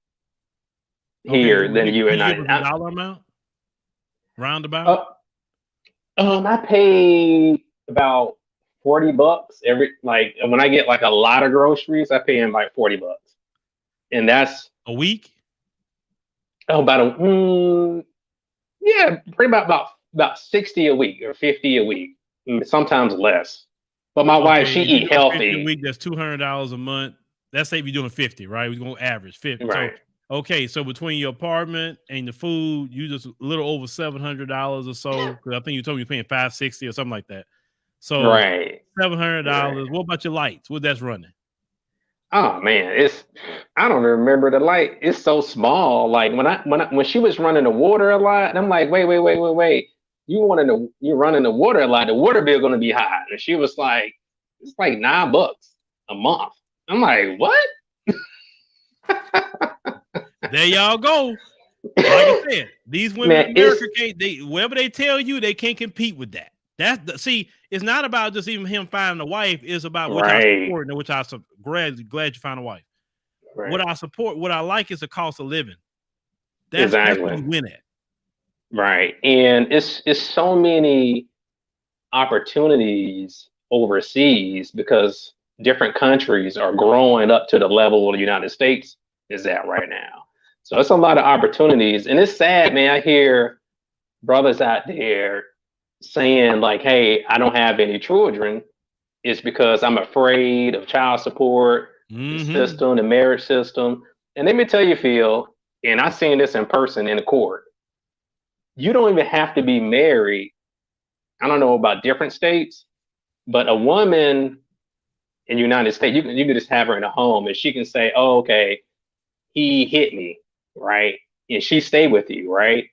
okay. here than you Can and you give us a I. dollar amount, roundabout? Uh, I pay about $40 every, like when I get like a lot of groceries, I pay him like $40, and that's A week? about yeah, pretty about 60 a week or 50 a week, sometimes less. But my wife, Okay, she if you're eat doing 50 a healthy, week, that's $200 a month. Let's say if you're doing 50, right? We're gonna average 50. So right? okay, so between your apartment and the food, you just a little over $700 or so. Because I think you told me you're paying 560 or something like that. So Right, right. $700. What about your lights? What that's running? Oh man, I don't remember the light. It's so small. Like when she was running the water a lot, and I'm like, wait. You're running the water a lot. The water bill gonna be high. And she was like, it's like $9 a month. I'm like, what? There y'all go. Like I said, these women Man, in it's America can't. They whatever they tell you, they can't compete with that. See, it's not about just even him finding a wife. It's about which I right, support and which glad you found a wife. right. What I support, what I like is the cost of living. That's what Exactly. you win at. Right. And it's so many opportunities overseas because different countries are growing up to the level of the United States is at right now. So it's a lot of opportunities. And it's sad, man. I hear brothers out there saying, like, hey, I don't have any children. It's because I'm afraid of child support, the Mm-hmm. system, the marriage system. And let me tell you, Phil, and I've seen this in person in the court, you don't even have to be married. I don't know about different states, but a woman in the United States, you can just have her in a home and she can say, oh, okay, he hit me, right? And she stay with you, right?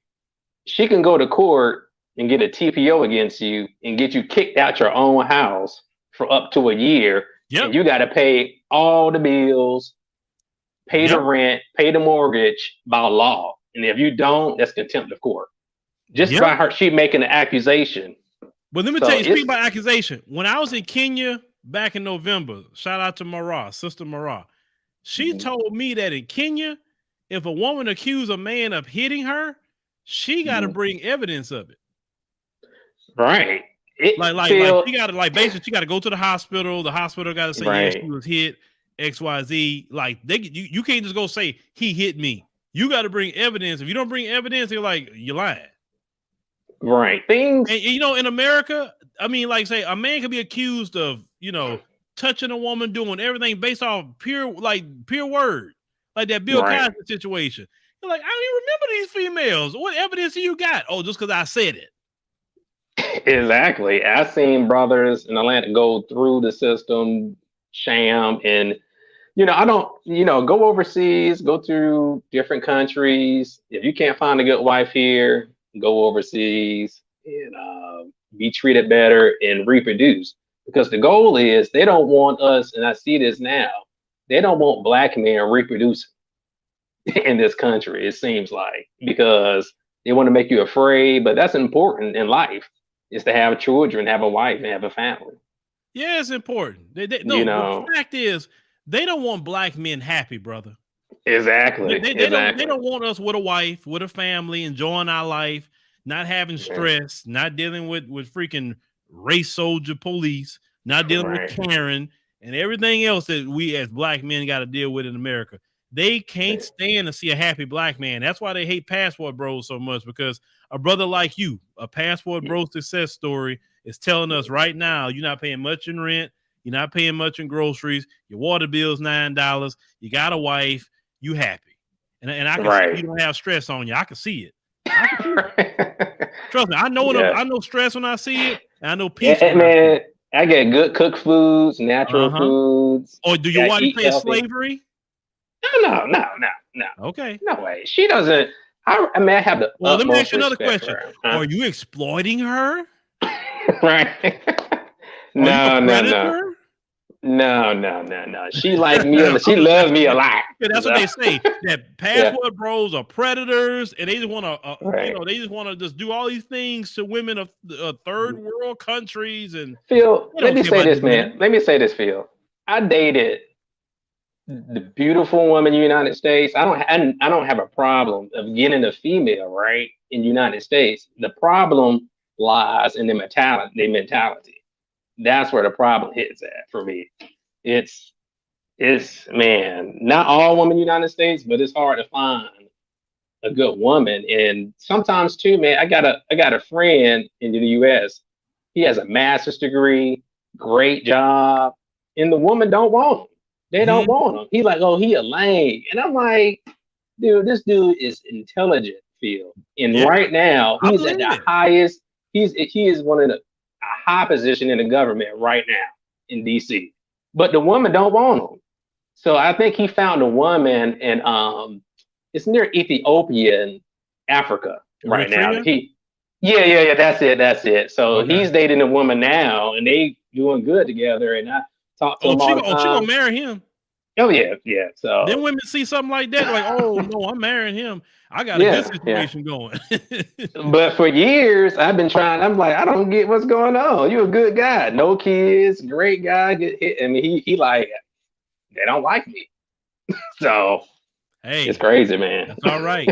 She can go to court and get a TPO against you and get you kicked out your own house for up to a year. Yep. And you got to pay all the bills, pay the Yep. rent, pay the mortgage by law. And if you don't, that's contempt of court. Just Yep. by her, she making an accusation. But let me tell So you, speaking it's about accusation, when I was in Kenya back in November, shout out to Mara, Sister Mara. She told me that in Kenya, if a woman accused a man of hitting her, she got to bring evidence of it. right. Like Feel she got to basically she got to go to the hospital. The hospital got to say yes, she right, was hit XYZ. Like you can't just go say he hit me. You got to bring evidence. If you don't bring evidence, they're like you're lying. right. And in America, I mean, like say a man could be accused of touching a woman, doing everything based off pure word, like that Bill Right. Cosby situation. You're like, I don't even remember these females. What evidence do you got? Oh, just because I said it. Exactly. I've seen brothers in Atlanta go through the system, sham, and I don't, go overseas, go to different countries. If you can't find a good wife here, go overseas and be treated better and reproduce. Because the goal is they don't want us, and I see this now, they don't want black men reproducing in this country, it seems like, because they want to make you afraid, but that's important in life. is to have children, have a wife, and have a family. Yeah, it's important. You No, but know, the fact is, they don't want black men happy, brother. exactly, They don't want us with a wife, with a family, enjoying our life, not having stress, not dealing with freaking race soldier police, not dealing with Karen and everything else that we as black men got to deal with in America. They can't stand to see a happy black man. That's why they hate passport bros so much, because a brother like you, a passport bro success story, is telling us right now you're not paying much in rent, you're not paying much in groceries, your water bill's $9, you got a wife, you happy. And I can see you don't have stress on you. I can see it. I can see it. Trust me, I know I know stress when I see it, and I know peace when I see it. I get good cooked foods, natural foods. Or do your wife pay slavery? No. Okay. No way. She doesn't. I have the well, let me ask you another respect question. Are you exploiting her? Right. No. She like me. She loves me a lot. Yeah, that's what they say. That passport bros are predators, and they just want to, they just want to just do all these things to women of third world countries. And Phil, let me say this, man. Let me say this, Phil. I dated the beautiful woman in the United States. I don't have a problem of getting a female right in the United States. The problem lies in the mentality. That's where the problem hits at for me. It's man, not all women in the United States, but it's hard to find a good woman. And sometimes too, man, I got a friend in the US. He has a master's degree, great job, and the woman don't want him. They don't want him. He's like, oh, he a lame. And I'm like, dude, this dude is intelligent, Phil. And right now, he's at the highest. He is one of a high position in the government right now in DC. But the woman don't want him. So I think he found a woman, and it's near Ethiopia in Africa right now. Yeah, that's it. So he's dating a woman now, and they doing good together. And I talk to him all the time. She gonna marry him. Oh yeah. So then women see something like that, like, oh no, I'm marrying him. I got a good situation going. But for years, I've been trying. I'm like, I don't get what's going on. You're a good guy, no kids, great guy. I mean, he like, they don't like me. So hey, it's crazy, man. It's all right.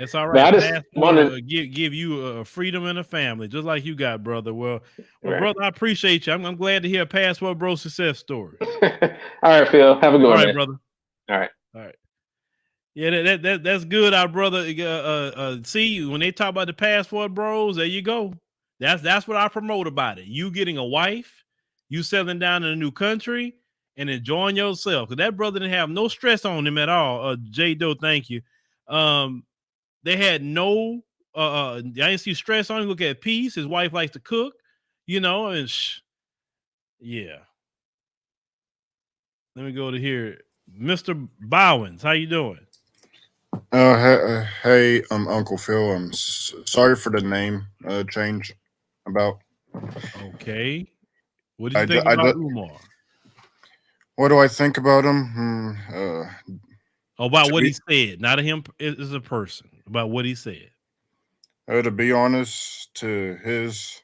It's all right. I just want to give you a freedom and a family, just like you got, brother. Well, brother, I appreciate you. I'm glad to hear a passport bro success story. All right, Phil. Have a good one, man. Man. Brother. All right. Yeah, that's good, our brother. See, when they talk about the passport bros, there you go. That's what I promote about it. You getting a wife, you settling down in a new country, and enjoying yourself. Because that brother didn't have no stress on him at all. J Doe, thank you. They had no I didn't see stress on him. Look at peace. His wife likes to cook, and yeah. Let me go to here. Mr. Bowens, how you doing? Hey, Uncle Phil. I'm sorry for the name change. Okay. What do you think about Umar? What do I think about him? About what he said, not him as a person. About what he said. To be honest, to his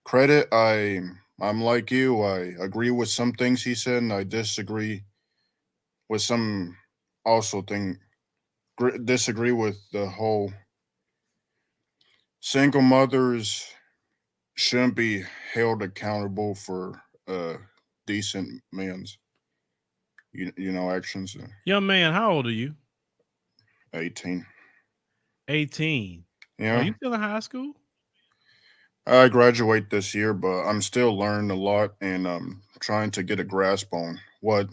credit, I'm like you. I agree with some things he said, and I disagree with some. Also, disagree with the whole single mothers shouldn't be held accountable for decent men's actions. Young man, how old are you? 18. 18. Yeah. Are you still in high school? I graduate this year, but I'm still learning a lot, and I'm trying to get a grasp on what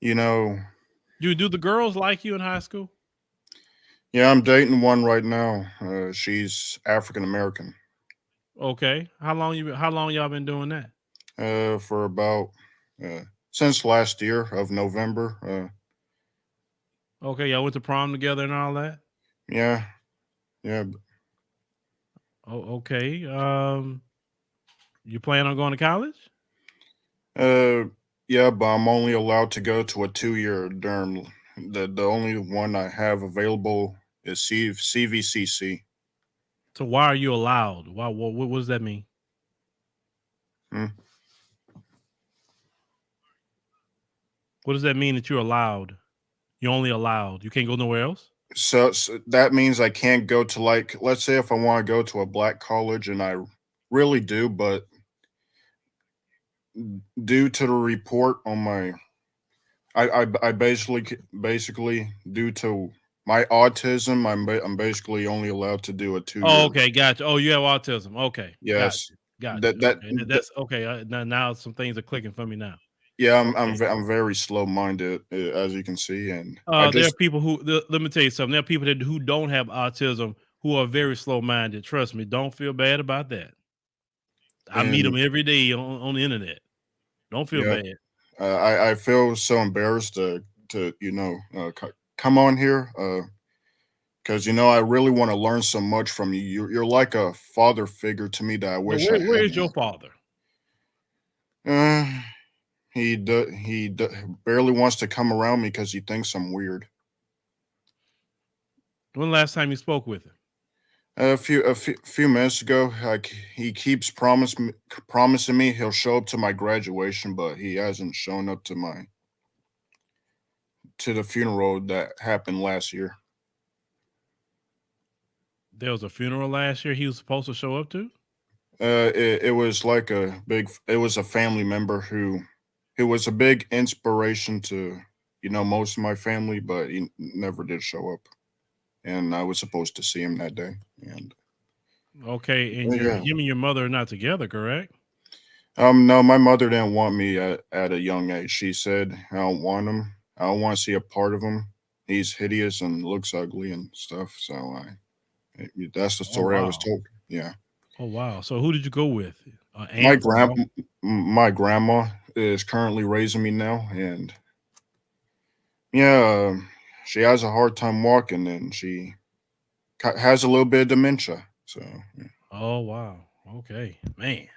Do the girls like you in high school? Yeah, I'm dating one right now. She's African American. Okay. How long y'all been doing that? For about since last year of November. Okay, y'all went to prom together and all that? Yeah. Oh, okay. You plan on going to college? Yeah, but I'm only allowed to go to a 2-year term. The only one I have available is CVCC. So why are you allowed? Why? What does that mean? Hmm. What does that mean that you're allowed? You're only allowed. You can't go nowhere else. So that means I can't go to, like, let's say if I want to go to a black college, and I really do, but due to the report on my, I basically due to my autism, I'm basically only allowed to do a 2 year. Oh, okay, gotcha. Oh, you have autism. Okay, Yes, gotcha. that Okay, that's okay. Now some things are clicking for me now. yeah, Okay. I'm very slow minded, as you can see, and I There are just people who let me tell you something. There are people who don't have autism who are very slow minded. Trust me. Don't feel bad about that. I meet them and every day on the internet. Don't feel yeah, bad. I feel so embarrassed to come on here, because I really want to learn so much from you. You're like a father figure to me that I Well, wish I where had. is your father? Uh, he barely wants to come around me because he thinks I'm weird. When the last time you spoke with him? A few minutes ago, like, he keeps promising me he'll show up to my graduation, but he hasn't shown up to the funeral that happened last year. There was a funeral last year he was supposed to show up to. It was like it was a family member who was a big inspiration to most of my family, but he never did show up, and I was supposed to see him that day. And Okay, and yeah, him and your mother are not together, correct? no, my mother didn't want me at a young age. She said, I don't want him. I don't want to see a part of him. He's hideous and looks ugly and stuff. So that's the Oh story I was wow. told. Yeah. Oh wow. So who did you go with? My Aunt or grand uncle? my grandma is currently raising me now, and yeah, she has a hard time walking, and she has a little bit of dementia. So yeah. Oh wow. Okay, man.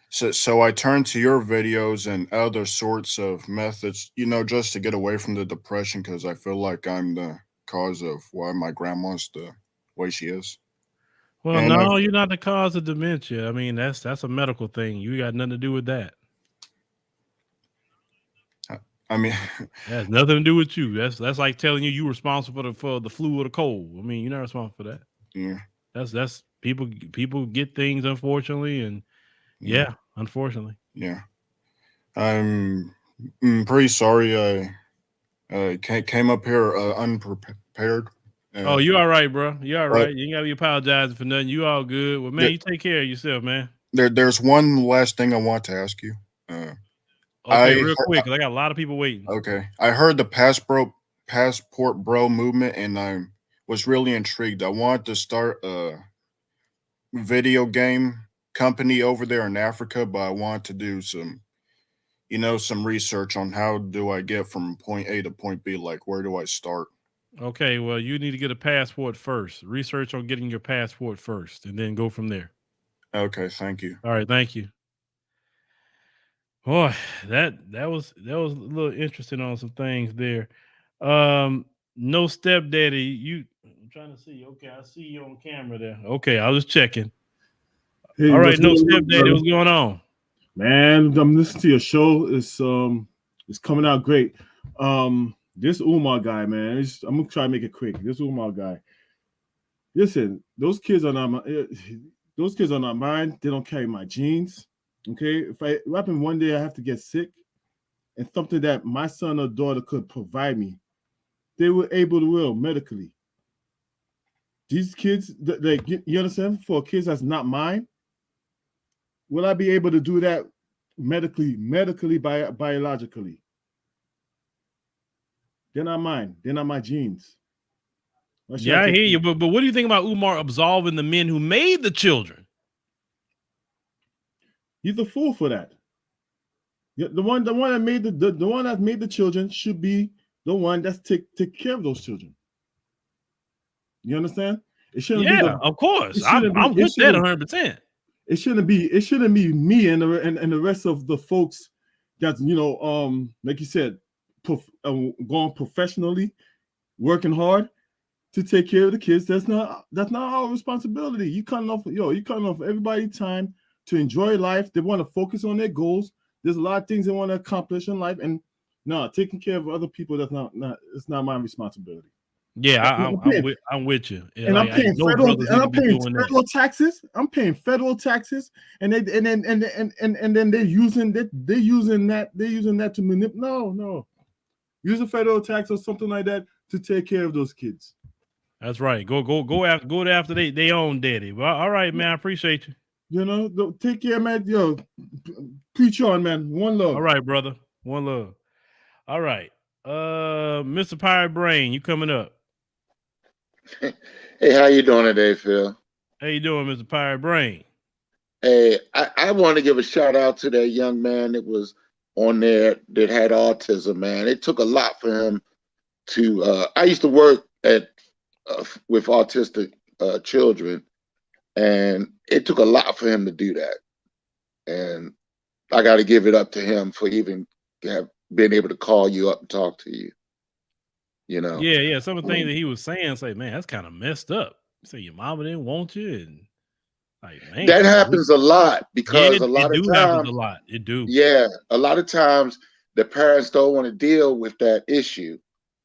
So I turn to your videos and other sorts of methods, just to get away from the depression, because I feel like I'm the cause of why my grandma's the way she is. Well, And no, you're not the cause of dementia. I mean, that's a medical thing. You got nothing to do with that. I mean, It has nothing to do with you. That's like telling you responsible for the flu or the cold. I mean, you're not responsible for that. yeah, That's people get things, unfortunately, and yeah, yeah, unfortunately. yeah. I'm pretty sorry I came up here unprepared. Oh, Uh, you all right, bro? You all but right? You ain't gotta be apologizing for nothing. You all good. Well, man, th- you take care of yourself, man. there's one last thing I want to ask you. Uh, Okay, I real quick, 'cause I got a lot of people waiting. Okay. I heard the passport bro movement, and I was really intrigued. I wanted to start a video game company over there in Africa, but I want to do some research on how do I get from point A to point B, like where do I start? Okay, well, you need to get a passport first. Research on getting your passport first, and then go from there. Okay, thank you. All right, thank you. Boy, that was a little interesting on some things there. No stepdaddy. I'm trying to see. Okay, I see you on camera there. Okay, I was checking. Hey, All what's right, no going on, stepdaddy. brother? What's going on? Man, I'm listening to your show. It's coming out great. This Umar guy, man. I'm gonna try to make it quick. This Umar guy. Listen, those kids are not mine. They don't carry my genes. Okay, if what happened one day I have to get sick and something that my son or daughter could provide me, they were able to will medically. These kids, like you understand, for kids that's not mine, will I be able to do that medically, biologically? They're not mine. They're not my genes. Yeah, I hear you. But what do you think about Umar absolving the men who made the children? He's a fool for that. The one that made the one that made the children should be the one that's take care of those children. You understand? It shouldn't be Yeah, the. of course. It I'm shouldn't be. I'm It with that shouldn't. 100%. It shouldn't be. It shouldn't be me and the rest of the folks that like you said, going professionally, working hard, to take care of the kids. That's not our responsibility. You cutting off everybody's time to enjoy life. They want to focus on their goals. There's a lot of things they want to accomplish in life, and no, taking care of other people, it's not my responsibility. Yeah, I'm with you. Yeah, And like, I'm paying federal taxes. I'm paying federal taxes, and then they're using that to manipulate. No, use a federal tax or something like that to take care of those kids. That's right. Go after they own daddy. Well, all right, man. I appreciate you. You know, take care, man. Yo, preach on, man. One love. All right, brother. One love. All right. Mr. Pirate Brain, you coming up. Hey, how you doing today, Phil? How you doing, Mr. Pirate Brain? Hey, I want to give a shout out to that young man that was on there that had autism, man. It took a lot for him to, I used to work with autistic children, and it took a lot for him to do that. And I got to give it up to him for even being able to call you up and talk to you. You know? Yeah. Some of the things that he was saying, say, man, that's kind of messed up. Say your mama didn't want you, and like, man, that happens a lot because a lot of times, a lot. It do. Yeah, a lot of times the parents don't want to deal with that issue.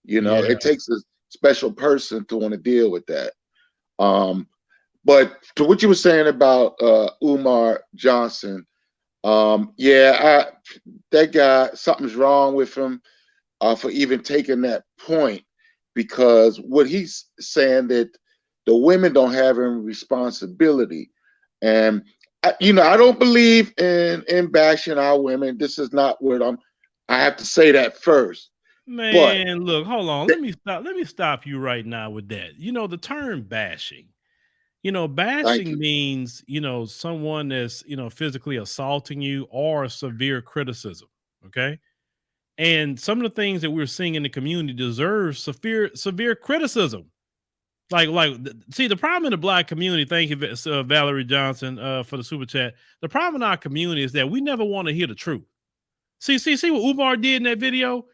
You know, it takes a special person to want to deal with that. But to what you were saying about Umar Johnson, that guy, something's wrong with him for even taking that point, because what he's saying that the women don't have any responsibility. And I don't believe in bashing our women. This is not what I have to say that first. Man, look, hold on. Let me stop you right now with that. You know, the term bashing. Bashing means, someone that's, physically assaulting you or severe criticism. Okay. And some of the things that we're seeing in the community deserve severe criticism. See, the problem in the Black community, thank you, Valerie Johnson, for the super chat. The problem in our community is that we never want to hear the truth. See what Umar did in that video?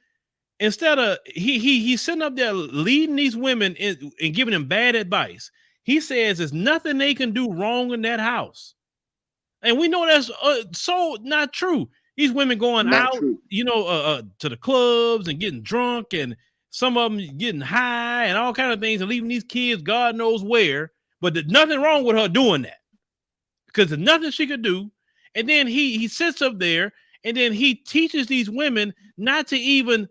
Instead of, he's sitting up there leading these women and giving them bad advice. He says there's nothing they can do wrong in that house. And we know that's so not true. These women going out, to the clubs and getting drunk, and some of them getting high and all kind of things, and leaving these kids God knows where. But there's nothing wrong with her doing that, because there's nothing she could do. And then he sits up there and then he teaches these women not to even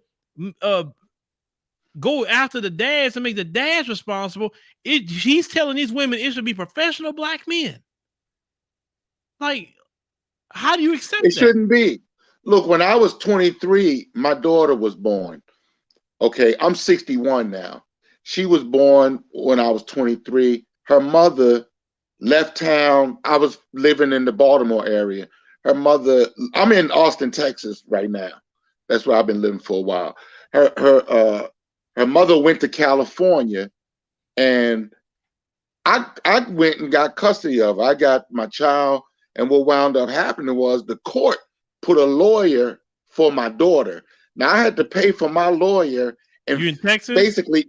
go after the dads and make the dads responsible. He's telling these women it should be professional Black men. Like, how do you accept that? It shouldn't be. Look, when I was 23, my daughter was born. Okay, I'm 61 now. She was born when I was 23. Her mother left town. I was living in the Baltimore area. Her mother, I'm in Austin, Texas right now. That's where I've been living for a while. Her mother went to California, and I went and got custody of her. I got my child, and what wound up happening was the court put a lawyer for my daughter. Now I had to pay for my lawyer, and you in Texas? Basically,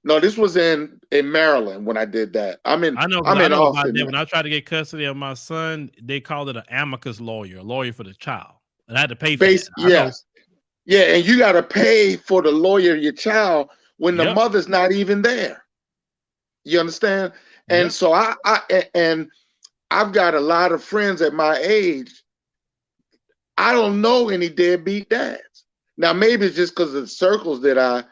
no, this was in Maryland when I did that. I'm in Austin. About that. When I tried to get custody of my son, they called it an amicus lawyer, a lawyer for the child, and I had to pay for that. Yes. Yeah, and you got to pay for the lawyer of your child when the mother's not even there. You understand? And so I've got a lot of friends at my age. I don't know any deadbeat dads. Now, maybe it's just because of the circles that I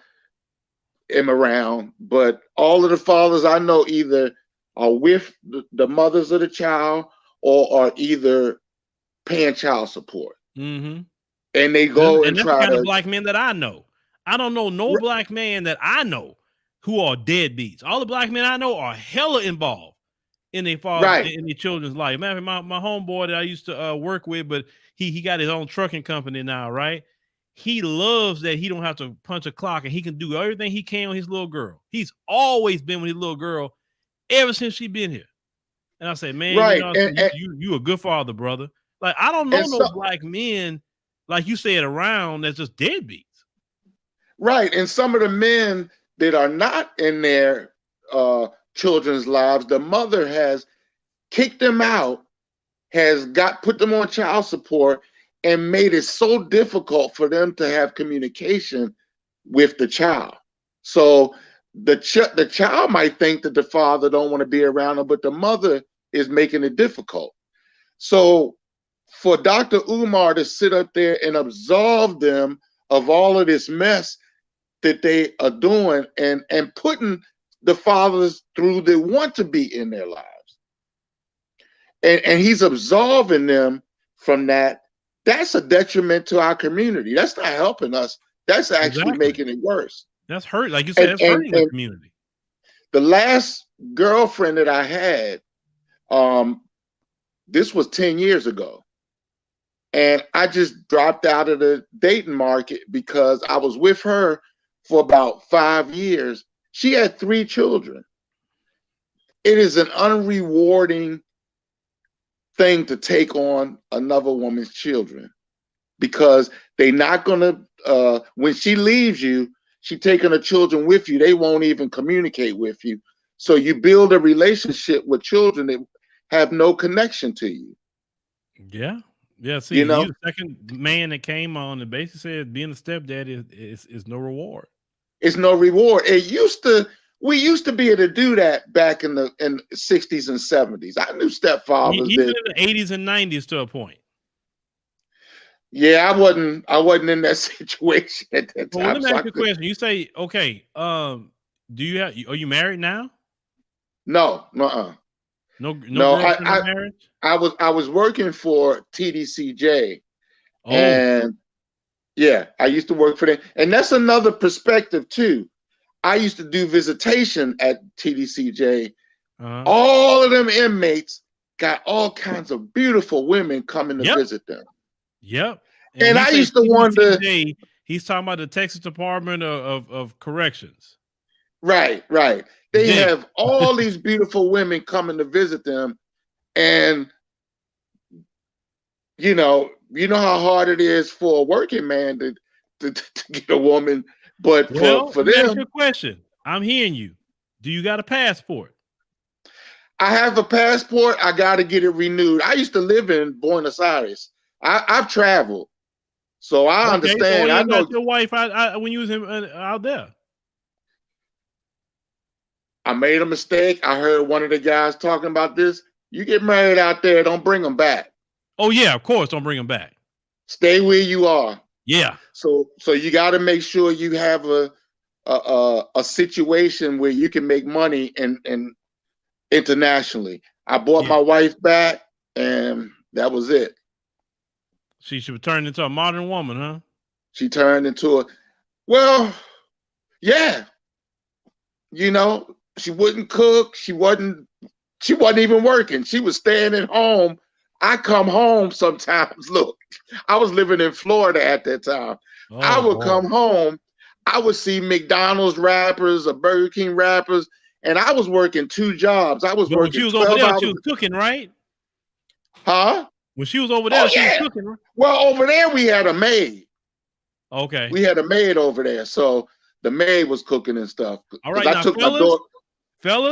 am around, but all of the fathers I know either are with the mothers of the child or are either paying child support. Mm-hmm. And they go and that's try the kind to. of Black men that I know. I don't know no Black man that I know who are deadbeats. All the Black men I know are hella involved in their father, in their children's life. Man, my homeboy that I used to work with, but he got his own trucking company now, right? He loves that he don't have to punch a clock and he can do everything he can with his little girl. He's always been with his little girl ever since she been here. And I say, man, you a good father, brother. Like, I don't know no Black men, like you said, around that's just deadbeats. Right. And some of the men that are not in their children's lives, the mother has kicked them out, has put them on child support, and made it so difficult for them to have communication with the child. So the child might think that the father don't want to be around them, but the mother is making it difficult. So for Dr. Umar to sit up there and absolve them of all of this mess that they are doing and putting the fathers through that want to be in their lives, and he's absolving them from that, that's a detriment to our community. That's not helping us. That's actually making it worse. That's hurt. Like you said, it's hurting the community. The last girlfriend that I had, this was 10 years ago. And I just dropped out of the dating market because I was with her for about 5 years. She had 3 children. It is an unrewarding thing to take on another woman's children, because they're not gonna, when she leaves you, she's taking her children with you. They won't even communicate with you. So you build a relationship with children that have no connection to you. Yeah. Yeah. See, you the second man that came on and basically said being a stepdad is no reward. It's no reward. We used to be able to do that back in the 60s and 70s. I knew stepfathers. Even in the 80s and 90s to a point. Yeah, I wasn't in that situation at that time. Well, let me ask you a question. You say, okay, are you married now? No, No marriage? I was working for TDCJ. And yeah, I used to work for them. And that's another perspective too. I used to do visitation at TDCJ. All of them inmates got all kinds of beautiful women coming to visit them. Yep. And I used to wonder. He's talking about the Texas Department of Corrections. Right. They have all these beautiful women coming to visit them. And you know how hard it is for a working man to get a woman. But for them, ask you a question. I'm hearing you. Do you got a passport? I have a passport. I got to get it renewed. I used to live in Buenos Aires. I've traveled, so I understand. So I know your wife when you was out there. I made a mistake. I heard one of the guys talking about this. You get married out there, don't bring them back. Oh yeah, of course, don't bring them back. Stay where you are. Yeah. So you got to make sure you have a situation where you can make money and internationally. I brought my wife back, and that was it. She turned into a modern woman, huh? She turned into yeah. She wouldn't cook. She wasn't even working. She was staying at home. I come home sometimes. Look, I was living in Florida at that time. I would come home. I would see McDonald's wrappers or Burger King wrappers, and I was working 2 jobs. I was working. When she was over there, she was cooking, right? Huh? When she was over there, she was cooking, right? Well, over there we had a maid. Okay. We had a maid over there, so the maid was cooking and stuff. All right, now, fellas,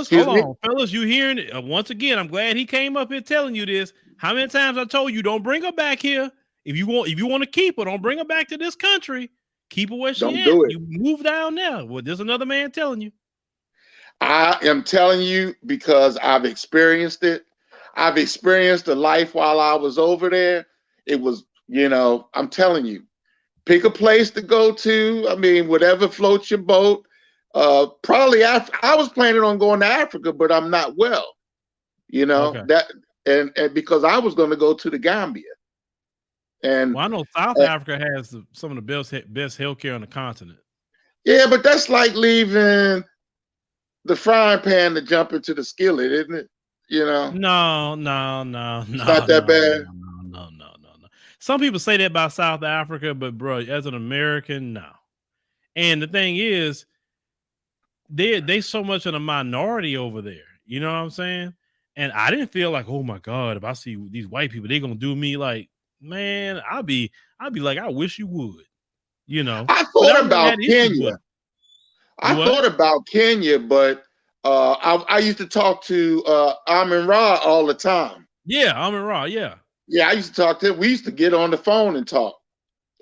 hold on. Fellas, you hearing it? Once again, I'm glad he came up here telling you this. How many times I told you, don't bring her back here. If you want to keep her, don't bring her back to this country. Keep her where she is. You move down there. Well, there's another man telling you. I am telling you because I've experienced it. I've experienced the life while I was over there. It was, I'm telling you, pick a place to go to. I mean, whatever floats your boat. Probably I was planning on going to Africa, but I'm not well. That and because I was going to go to the Gambia. And I know South Africa has some of the best healthcare on the continent. Yeah, but that's like leaving the frying pan to jump into the skillet, isn't it? No. It's not that bad. No. Some people say that about South Africa, but bro, as an American, no. And the thing is, they so much of a minority over there. You know what I'm saying? And I didn't feel like, oh my God, if I see these white people, they're gonna do me like, man, I'd be like, I wish you would. I thought about Kenya. I thought about Kenya, but I used to talk to Amin Ra all the time. Yeah, Amin Ra. Yeah. Yeah, I used to talk to him. We used to get on the phone and talk.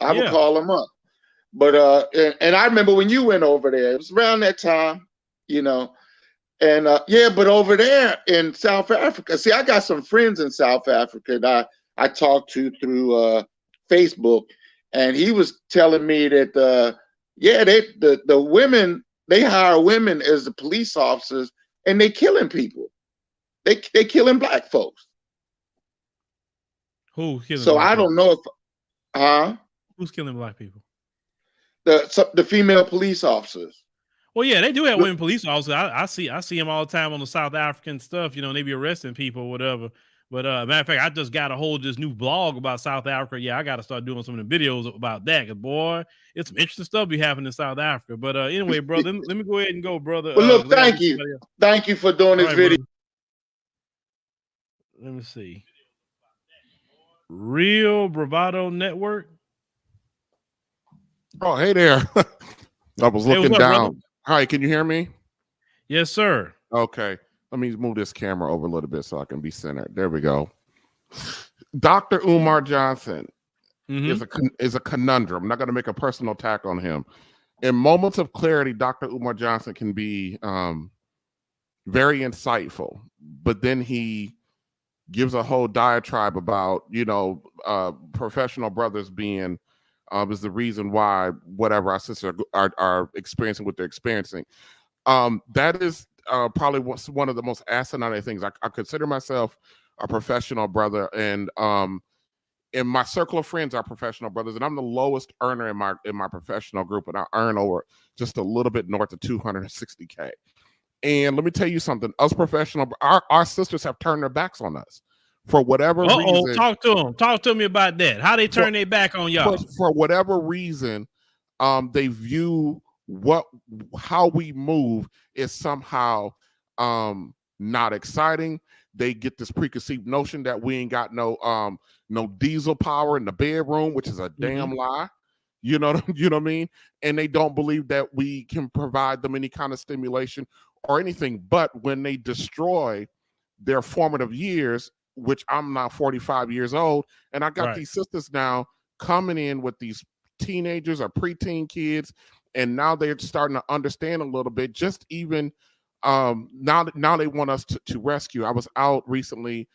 I would Yeah. call him up. But and I remember when you went over there, it was around that time, you know. And yeah, but over there in South Africa, see, I got some friends in South Africa that I talked to through Facebook, and he was telling me that yeah, the women, they hire women as the police officers, and they killing people. They killing black folks. Who's killing? So black I don't know if who's killing black people? The female police officers. Well, yeah, they do have women police officers. I see them all the time on the South African stuff. You know, they be arresting people or whatever. But matter of fact, I just got a hold of this new blog about South Africa. Yeah, I got to start doing some of the videos about that. Cause boy, it's some interesting stuff be happening in South Africa. But anyway, brother, let me go ahead and go, brother. Well, look, thank you for doing this video. Brother. Let me see. Real Bravado Network. Oh, hey there. I was looking down. Brother? Hi, can you hear me? Yes, sir. Okay. Let me move this camera over a little bit so I can be centered. There we go. Dr. Umar Johnson is a conundrum. I'm not going to make a personal attack on him. In moments of clarity, Dr. Umar Johnson can be very insightful, but then he gives a whole diatribe about, you know, professional brothers being is the reason why whatever our sisters are experiencing what they're experiencing. That is probably one of the most asinine things. I consider myself a professional brother, and in my circle of friends are professional brothers, and I'm the lowest earner in my professional group, and I earn over just a little bit north of $260K. And let me tell you something: us professional, our sisters have turned their backs on us. For whatever reason. Talk to them. Talk to me about that. How they turn their back on y'all? For whatever reason, they view how we move is somehow not exciting. They get this preconceived notion that we ain't got no diesel power in the bedroom, which is a damn lie. You know what I mean? And they don't believe that we can provide them any kind of stimulation or anything. But when they destroy their formative years, which I'm now 45 years old, and I got these sisters now coming in with these teenagers or preteen kids, and now they're starting to understand a little bit. Just even now they want us to rescue. I was out recently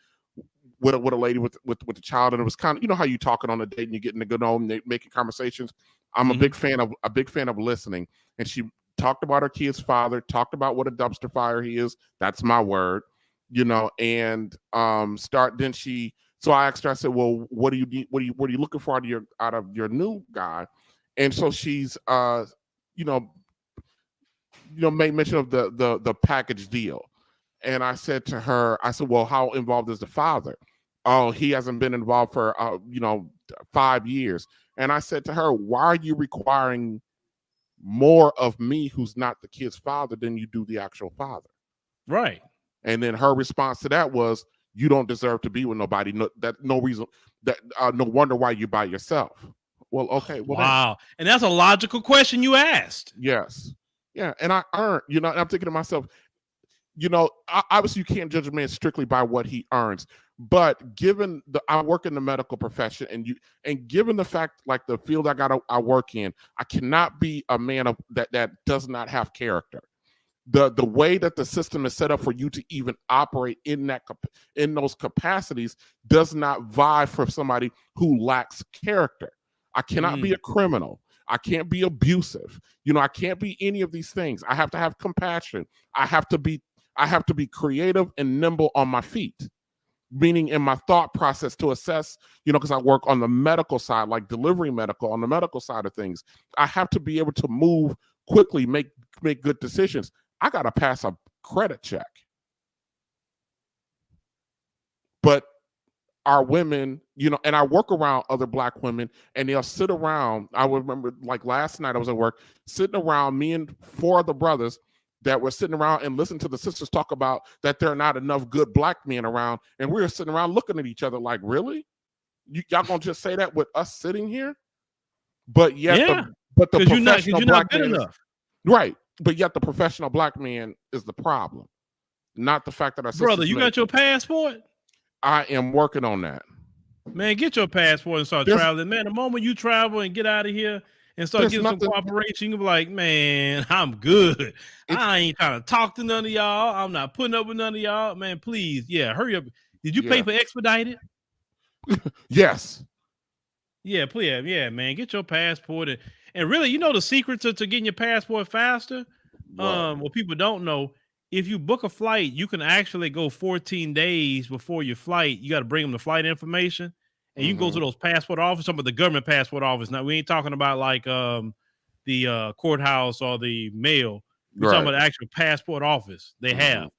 with a lady with a child, and it was kind of, you know how you talking on a date and you're getting to go home, making conversations. I'm a big fan of listening, and she talked about her kid's father, talked about what a dumpster fire he is. That's my word. You know, and so I asked her, I said, well, what are you looking for out of your new guy? And so she's made mention of the package deal. And I said to her, well, how involved is the father? Oh, he hasn't been involved for 5 years. And I said to her, why are you requiring more of me, who's not the kid's father, than you do the actual father? Right. And then her response to that was, you don't deserve to be with nobody. No wonder why you're by yourself. Well, okay. Well, wow. And that's a logical question you asked. Yes. Yeah. And I earned, I'm thinking to myself, obviously you can't judge a man strictly by what he earns, but given I work in the medical profession, and given the fact, like the field I work in, I cannot be a man that does not have character. The way that the system is set up for you to even operate in those capacities does not vie for somebody who lacks character. I cannot be a criminal. I can't be abusive. I can't be any of these things. I have to have compassion. I have to be creative and nimble on my feet, meaning in my thought process to assess, because I work on the medical side, like delivery medical, on the medical side of things. I have to be able to move quickly, make good decisions. I got to pass a credit check. But our women, and I work around other Black women, and they'll sit around. I remember, like last night I was at work, sitting around, me and 4 other brothers that were sitting around and listening to the sisters talk about that there are not enough good Black men around. And we were sitting around looking at each other like, really? Y'all gonna just say that with us sitting here? But yet, yeah. but the professional you're Black not good man enough. Right. But yet the professional black man is the problem, not the fact that our brother, you got your passport? I am working on that. Man, get your passport and start traveling. Man, the moment you travel and get out of here and start getting some cooperation, you can be like, man, I'm good. I ain't trying to talk to none of y'all. I'm not putting up with none of y'all. Man, please. Yeah, hurry up. Did you pay for expedited? Yes. Yeah, please. Yeah, man. Get your passport. And really, you know the secret to getting your passport faster? What people don't know, if you book a flight, you can actually go 14 days before your flight. You got to bring them the flight information. And you can go to those passport offices, some of the government passport office. Now, we ain't talking about like the courthouse or the mail. We're talking about the actual passport office they have.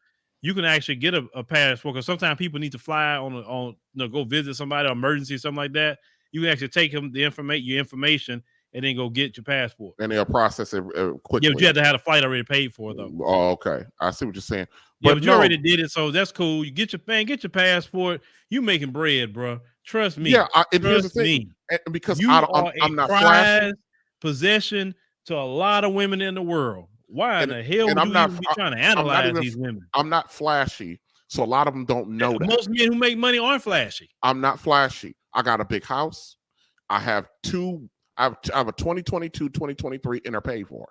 You can actually get a passport because sometimes people need to fly on go visit somebody, or emergency, something like that. You can actually take them your information and then go get your passport. And they'll process it quickly. Yeah, but you have to have a flight already paid for, though. Oh, okay. I see what you're saying. But you already did it, so that's cool. You get your passport. You making bread, bro. Trust me. Yeah, and here's the Trust thing. Because you I'm not flashy. Possession to a lot of women in the world. Why in the hell would you even be trying to analyze these women? I'm not flashy, so a lot of them don't know that. Most men who make money aren't flashy. I'm not flashy. I got a big house. I have I have a 2022, 2023, and they're paid for.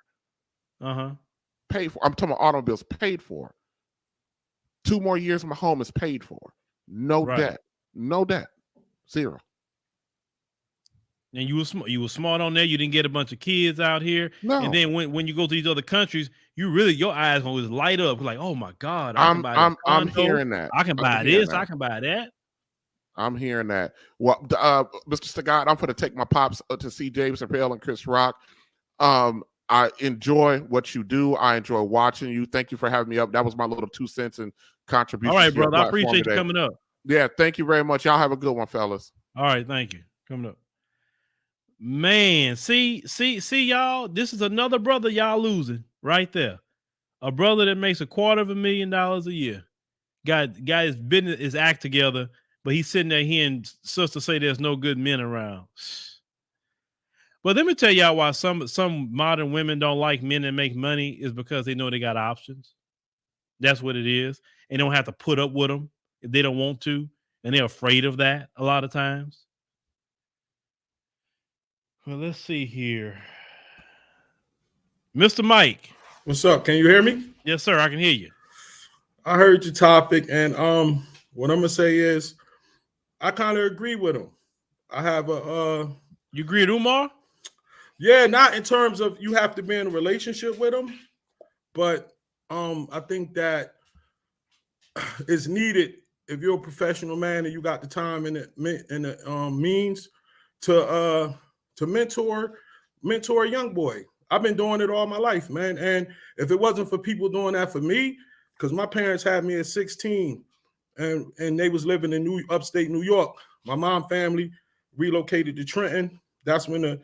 Paid for. I'm talking about automobiles paid for. 2 more years, my home is paid for. No debt. No debt. Zero. And you were smart on there. You didn't get a bunch of kids out here. No. And then when you go to these other countries, your eyes gonna just light up like, oh my God, I'm hearing that. I can buy this. I can buy that. I'm hearing that. Well, Mr. Stegard, I'm going to take my pops to see James Chappelle and Chris Rock. I enjoy what you do. I enjoy watching you. Thank you for having me up. That was my little 2 cents and contribution. All right, brother. I appreciate you coming up. Yeah, thank you very much. Y'all have a good one, fellas. All right, thank you. Coming up. Man, see, y'all. This is another brother y'all losing right there. A brother that makes $250,000 a year. Got his business, his act together, but he's sitting there hearing sisters say there's no good men around. But let me tell y'all why some modern women don't like men that make money is because they know they got options. That's what it is. And they don't have to put up with them if they don't want to. And they're afraid of that a lot of times. Well, let's see here. Mr. Mike. What's up? Can you hear me? Yes, sir. I can hear you. I heard your topic, and what I'm gonna say is I kind of agree with him. I have You agree with Umar? Yeah, not in terms of you have to be in a relationship with him, but I think that it's needed if you're a professional man and you got the time and the means to mentor a young boy. I've been doing it all my life, man. And if it wasn't for people doing that for me, because my parents had me at 16 and they was living in upstate New York. My mom family relocated to Trenton. That's when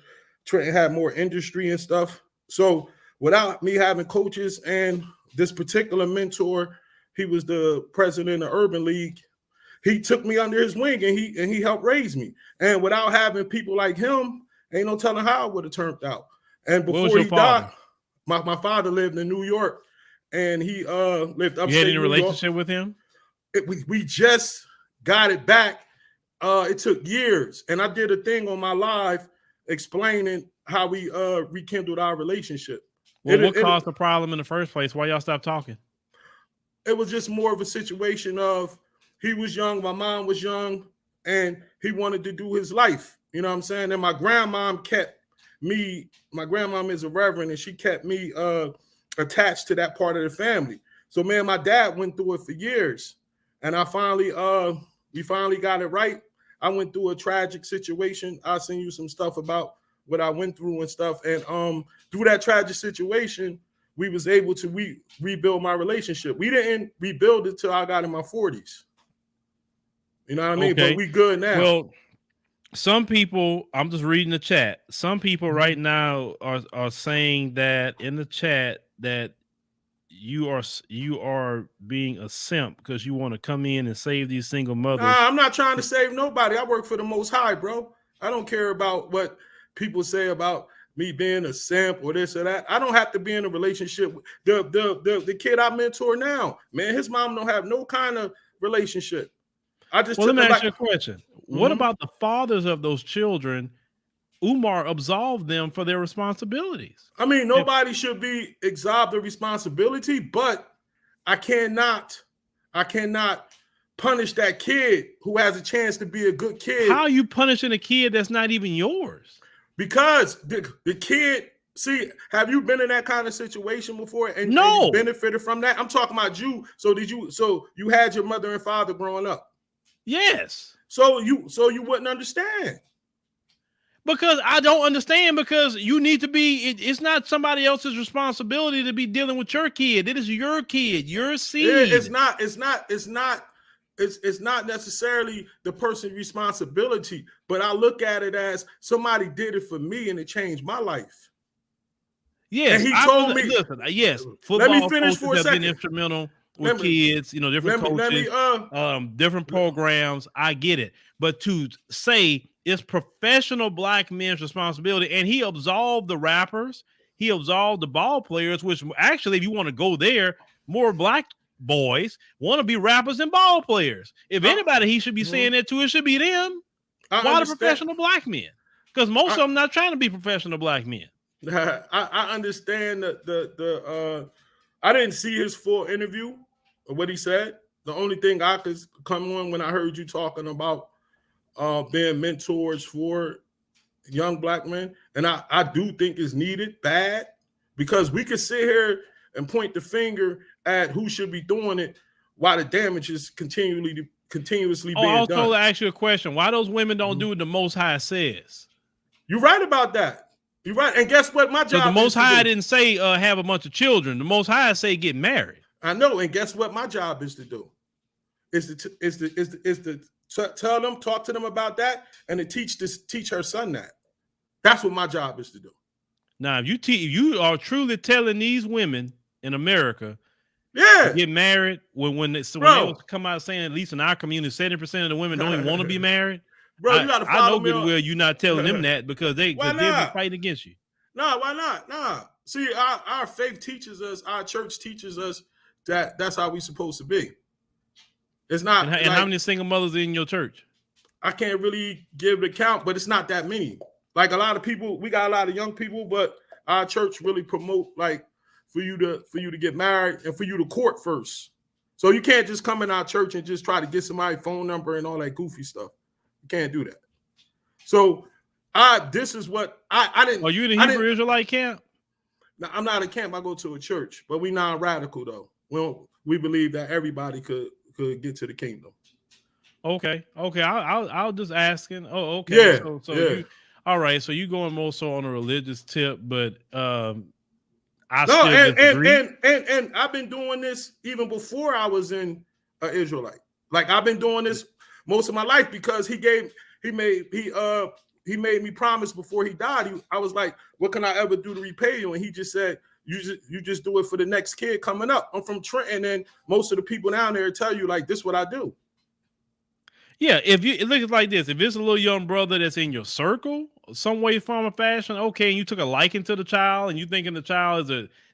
Trenton had more industry and stuff. So without me having coaches and this particular mentor, he was the president of Urban League. He took me under his wing and he helped raise me. And without having people like him, ain't no telling how it would have turned out. And before he died, my father lived in New York, and he lived upstate. You had any relationship with him? We just got it back. It took years, and I did a thing on my live explaining how we rekindled our relationship. Well, what caused the problem in the first place? Why y'all stopped talking? It was just more of a situation of he was young, my mom was young, and he wanted to do his life. You know what I'm saying? And my grandmom kept me, my grandmom is a reverend, and she kept me attached to that part of the family. So, man, my dad went through it for years. And we finally got it right. I went through a tragic situation. I'll send you some stuff about what I went through and stuff. And through that tragic situation, we was able to rebuild my relationship. We didn't rebuild it till I got in my 40s. You know what I mean? Okay. But we good now. Well, some people, I'm just reading the chat. Some people right now are saying that in the chat that you are being a simp because you want to come in and save these single mothers. Nah, I'm not trying to save nobody. I work for the Most High, bro. I don't care about what people say about me being a simp or this or that. I don't have to be in a relationship. The kid I mentor now, man, his mom don't have no kind of relationship. I just let me ask you a question. What Mhm. about the fathers of those children? Umar absolved them for their responsibilities. I mean, nobody should be absolved of responsibility, but I cannot punish that kid who has a chance to be a good kid. How are you punishing a kid that's not even yours? Because the kid, see, have you been in that kind of situation before and No. you benefited from that? I'm talking about you. So you had your mother and father growing up? Yes. So you wouldn't understand. Because I don't understand, because you need to be, it's not somebody else's responsibility to be dealing with your kid. It is your kid, your seed. It's not necessarily the person's responsibility, but I look at it as somebody did it for me and it changed my life. Yes, and he told me, listen, yes, let me football finish coaches for a have been second. instrumental with kids, different coaches, different programs. I get it. But to say it's professional black men's responsibility, and he absolved the rappers, he absolved the ball players, which actually, if you want to go there, more black boys want to be rappers and ball players. If anybody he should be saying that to, it should be them. Why the professional black men? Because most of them not trying to be professional black men. I understand I didn't see his full interview of what he said. The only thing I could come on when I heard you talking about being mentors for young black men, and I do think it's needed bad, because we could sit here and point the finger at who should be doing it while the damage is continuously being I was done. told to ask you a question. Why those women don't do what the Most High says? You're right about that. You're right. And guess what? My job. The Most High didn't say have a bunch of children. The Most High say get married. I know. And guess what? My job is to do is to tell them, talk to them about that, and to teach her son that. That's what my job is to do. Now, if you are truly telling these women in America, to get married, when they come out saying, at least in our community, 70% of the women don't even want to be married. Bro, you got to follow me. I know goodwill you're not telling them that, because they'll be fighting against you. No, why not? Nah. See, our faith teaches us, our church teaches us that that's how we supposed to be. It's not. And how many single mothers in your church? I can't really give the count, but it's not that many. Like a lot of people, we got a lot of young people, but our church really promote like for you to get married and for you to court first. So you can't just come in our church and just try to get somebody's phone number and all that goofy stuff. You can't do that. So this is what I didn't. Are you in the Hebrew Israelite camp? No, I'm not a camp. I go to a church, but we non-radical though. We believe that everybody could get to the kingdom. Okay. I'll just asking. Oh, okay. Yeah. So you, all right. So you going more so on a religious tip, but disagree. And I've been doing this even before I was in Israelite. Like I've been doing this most of my life, because he made me promise before he died. I was like, what can I ever do to repay you? And he just said, you just do it for the next kid coming up. I'm from Trenton, and most of the people down there tell you like, this is what I do. Yeah, if you look at like this, if it's a little young brother that's in your circle, some way, form, or fashion, okay, and you took a liking to the child, and you thinking the child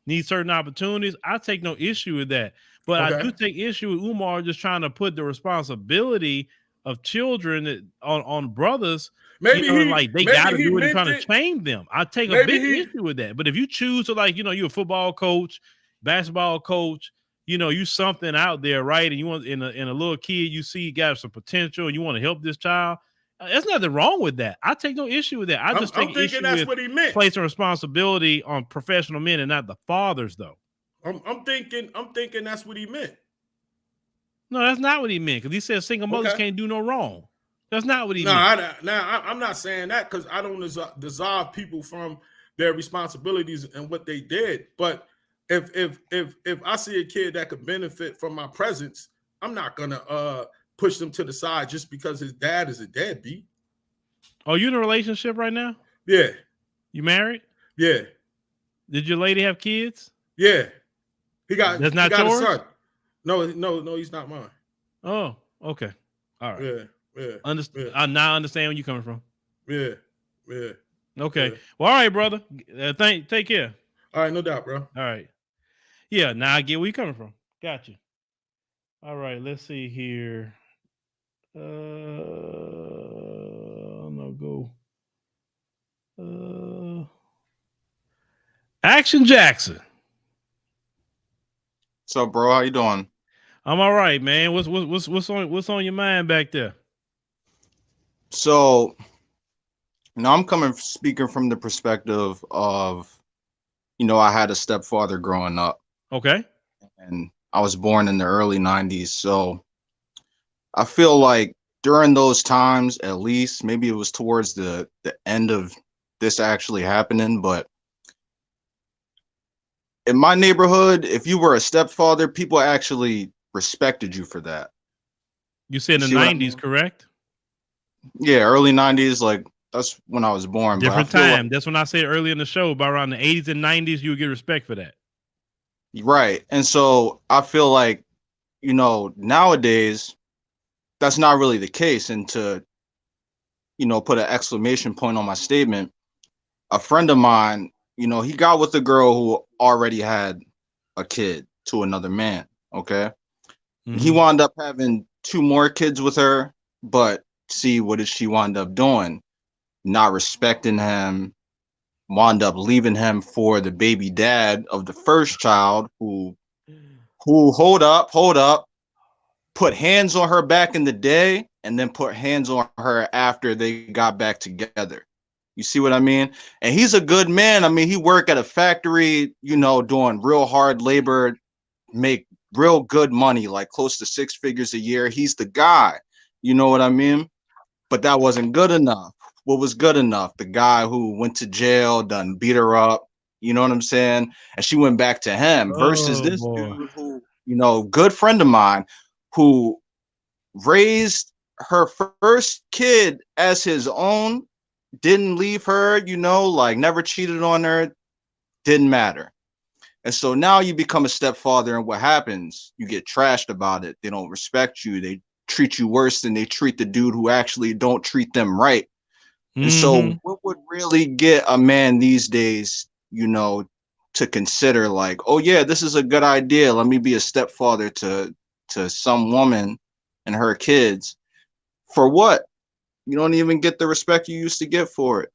needs certain opportunities, I take no issue with that. But I do take issue with Umar just trying to put the responsibility of children on brothers. Maybe they got to do it and trying to train them. I take a big issue with that. But if you choose to, like, you're a football coach, basketball coach, you something out there, right? And you want in a little kid, you see you got some potential and you want to help this child. There's nothing wrong with that. I take no issue with that. I just take issue with what he meant. Placing responsibility on professional men and not the fathers, though. I'm thinking that's what he meant. No, that's not what he meant, because he said single mothers can't do no wrong. That's not what he meant. I'm not saying that, because I don't dissolve people from their responsibilities and what they did. But if I see a kid that could benefit from my presence, I'm not gonna push them to the side just because his dad is a deadbeat. Are you in a relationship right now? Yeah. You married? Yeah. Did your lady have kids? Yeah. That's not yours? A son. No, he's not mine. Oh, okay. All right. Yeah. I now understand where you're coming from. Yeah. Okay. Yeah. Well, all right, brother. Take care. All right, no doubt, bro. All right. Yeah, now I get where you're coming from. Got you. All right, let's see here. No go. Action Jackson. What's up, bro? How you doing? I'm all right, man. What's on your mind back there? So, now I'm speaking from the perspective of, I had a stepfather growing up, Okay. and I was born in the early 90s. So, I feel like during those times, at least, maybe it was towards the end of this actually happening, but in my neighborhood, if you were a stepfather, people actually respected you for that. You said in see the what I 90s, mean? correct? Yeah, early 90s, like that's when I was born. Different but I feel time. That's when I said earlier in the show, about around the 80s and 90s, you would get respect for that. Right. And so I feel like, nowadays, that's not really the case. And to, put an exclamation point on my statement, a friend of mine, he got with a girl who already had a kid to another man. Okay. And he wound up having 2 more kids with her. But see, what did she wind up doing? Not respecting him, wound up leaving him for the baby dad of the first child who hold up, put hands on her back in the day and then put hands on her after they got back together. You see what I mean? And he's a good man. I mean, he worked at a factory, doing real hard labor, make real good money, like close to 6 figures a year. He's the guy. You know what I mean? But that wasn't good enough. What was good enough? The guy who went to jail, done beat her up. You know what I'm saying? And she went back to him versus this dude who, good friend of mine who raised her first kid as his own, didn't leave her, like never cheated on her, didn't matter. And so now you become a stepfather, and what happens? You get trashed about it. They don't respect you. They treat you worse than they treat the dude who actually don't treat them right. And so what would really get a man these days, to consider like, oh yeah, this is a good idea. Let me be a stepfather to some woman and her kids. For what? You don't even get the respect you used to get for it,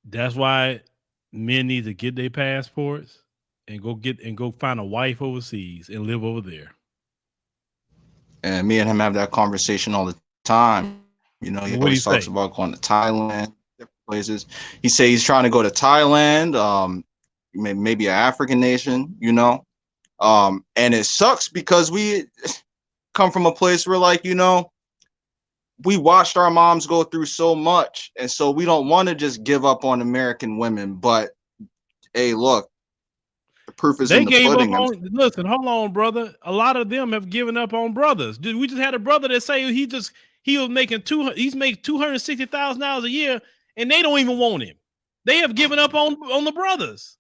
That's why men need to get their passports and go find a wife overseas and live over there. And me and him have that conversation all the time. He always talks about going to Thailand, different places. He say he's trying to go to Thailand, maybe an African nation, and it sucks because we come from a place where, like, we watched our moms go through so much, and so we don't want to just give up on American women. But hey, look, the proof is in the pudding. Listen, hold on, brother. A lot of them have given up on brothers. We just had a brother that say he was making he's making $260,000 a year, and they don't even want him. They have given up on the brothers.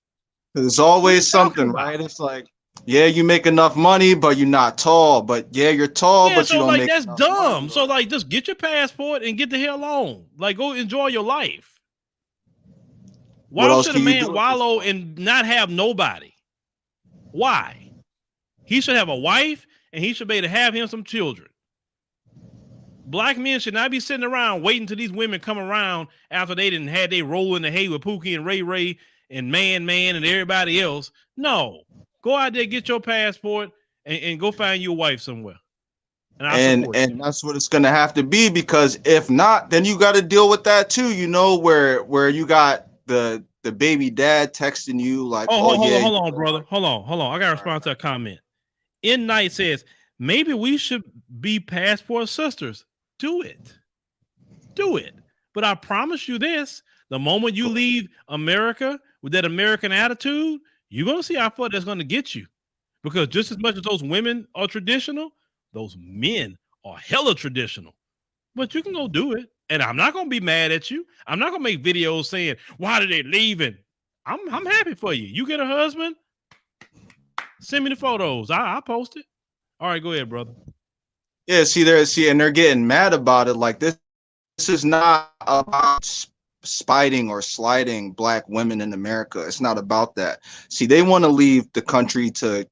There's always something, right? It's like, yeah, you make enough money, but you're not tall. But yeah, you're tall, but you don't make that's enough dumb. money. So like, just get your passport and get the hell on. Like, go enjoy your life. Why should a man wallow and not have nobody? Why? He should have a wife, and he should be able to have him some children. Black men should not be sitting around waiting till these women come around after they didn't had they roll in the hay with Pookie and Ray Ray and Man and everybody else. No, go out there, get your passport, and go find your wife somewhere. And that's what it's gonna have to be, because if not, then you got to deal with that too. Where you got the baby dad texting you like, hold on, brother, hold on. I gotta respond to a comment. In Night says maybe we should be passport sisters. Do it. But I promise you this: the moment you leave America with that American attitude, you're gonna see how far that's gonna get you. Because just as much as those women are traditional, those men are hella traditional. But you can go do it. And I'm not gonna be mad at you. I'm not gonna make videos saying, why are they leaving? I'm happy for you. You get a husband, send me the photos. I'll post it. All right, go ahead, brother. Yeah, and they're getting mad about it. Like, this is not about spiting or slighting black women in America. It's not about that. See, they want to leave the country to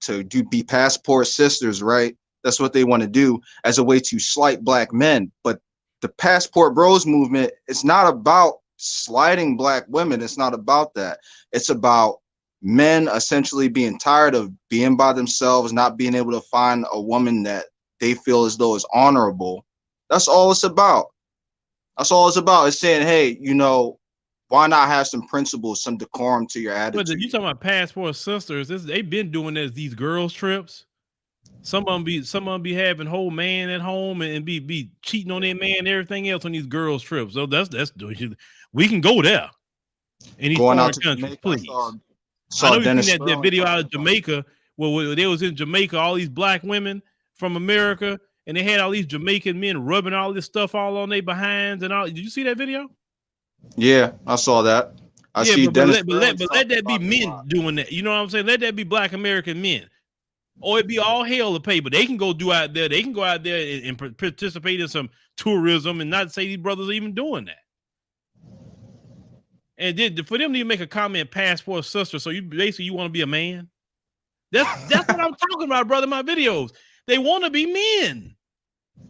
be passport sisters, right? That's what they want to do as a way to slight black men. But the passport bros movement is not about slighting black women. It's not about that. It's about men essentially being tired of being by themselves, not being able to find a woman that they feel as though is honorable. That's all it's about. That's all it's about. It's saying, hey, you know, why not have some principles, some decorum to your attitude? But you talking about passport sisters? They've been doing this, these girls trips. Some of them be having whole man at home and be cheating on their man and everything else on these girls trips. So that's we can go there in these Going out foreign to countries, Jamaica, please. saw I know you've Dennis seen that Sterling video out talking of about Jamaica where they was in Jamaica, all these black women from America, and they had all these Jamaican men rubbing all this stuff all on their behinds and all. Did you see that video? Yeah, I saw that. I see but Dennis let Sterling that talking be about it a men lot. doing that. You know what I'm saying? Let that be black American men. Or it'd be all hell to pay, but they can go out there and participate in some tourism and not say these brothers are even doing that. And then for them to make a comment, passport sister, so you basically you want to be a man? That's what I'm talking about, brother. My videos, they want to be men.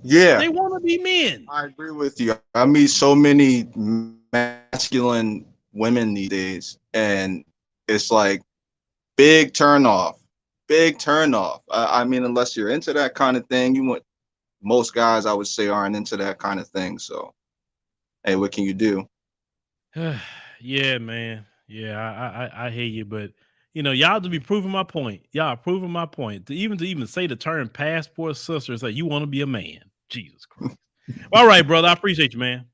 Yeah, they want to be men. I agree with you. I meet so many masculine women these days, and it's like big turn off. I mean, unless you're into that kind of thing, most guys I would say aren't into that kind of thing. So, hey, what can you do? Yeah, man. Yeah, I hear you, but you know, y'all to be proving my point. Y'all proving my point. To even say the term passport sister is like you want to be a man. Jesus Christ. All right, brother. I appreciate you, man.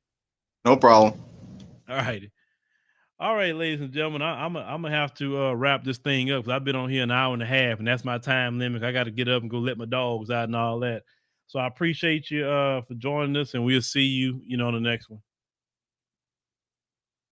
No problem. All right. All right, ladies and gentlemen, I'm gonna have to wrap this thing up because I've been on here an hour and a half, and that's my time limit. I got to get up and go let my dogs out and all that. So I appreciate you for joining us, and we'll see you, on the next one.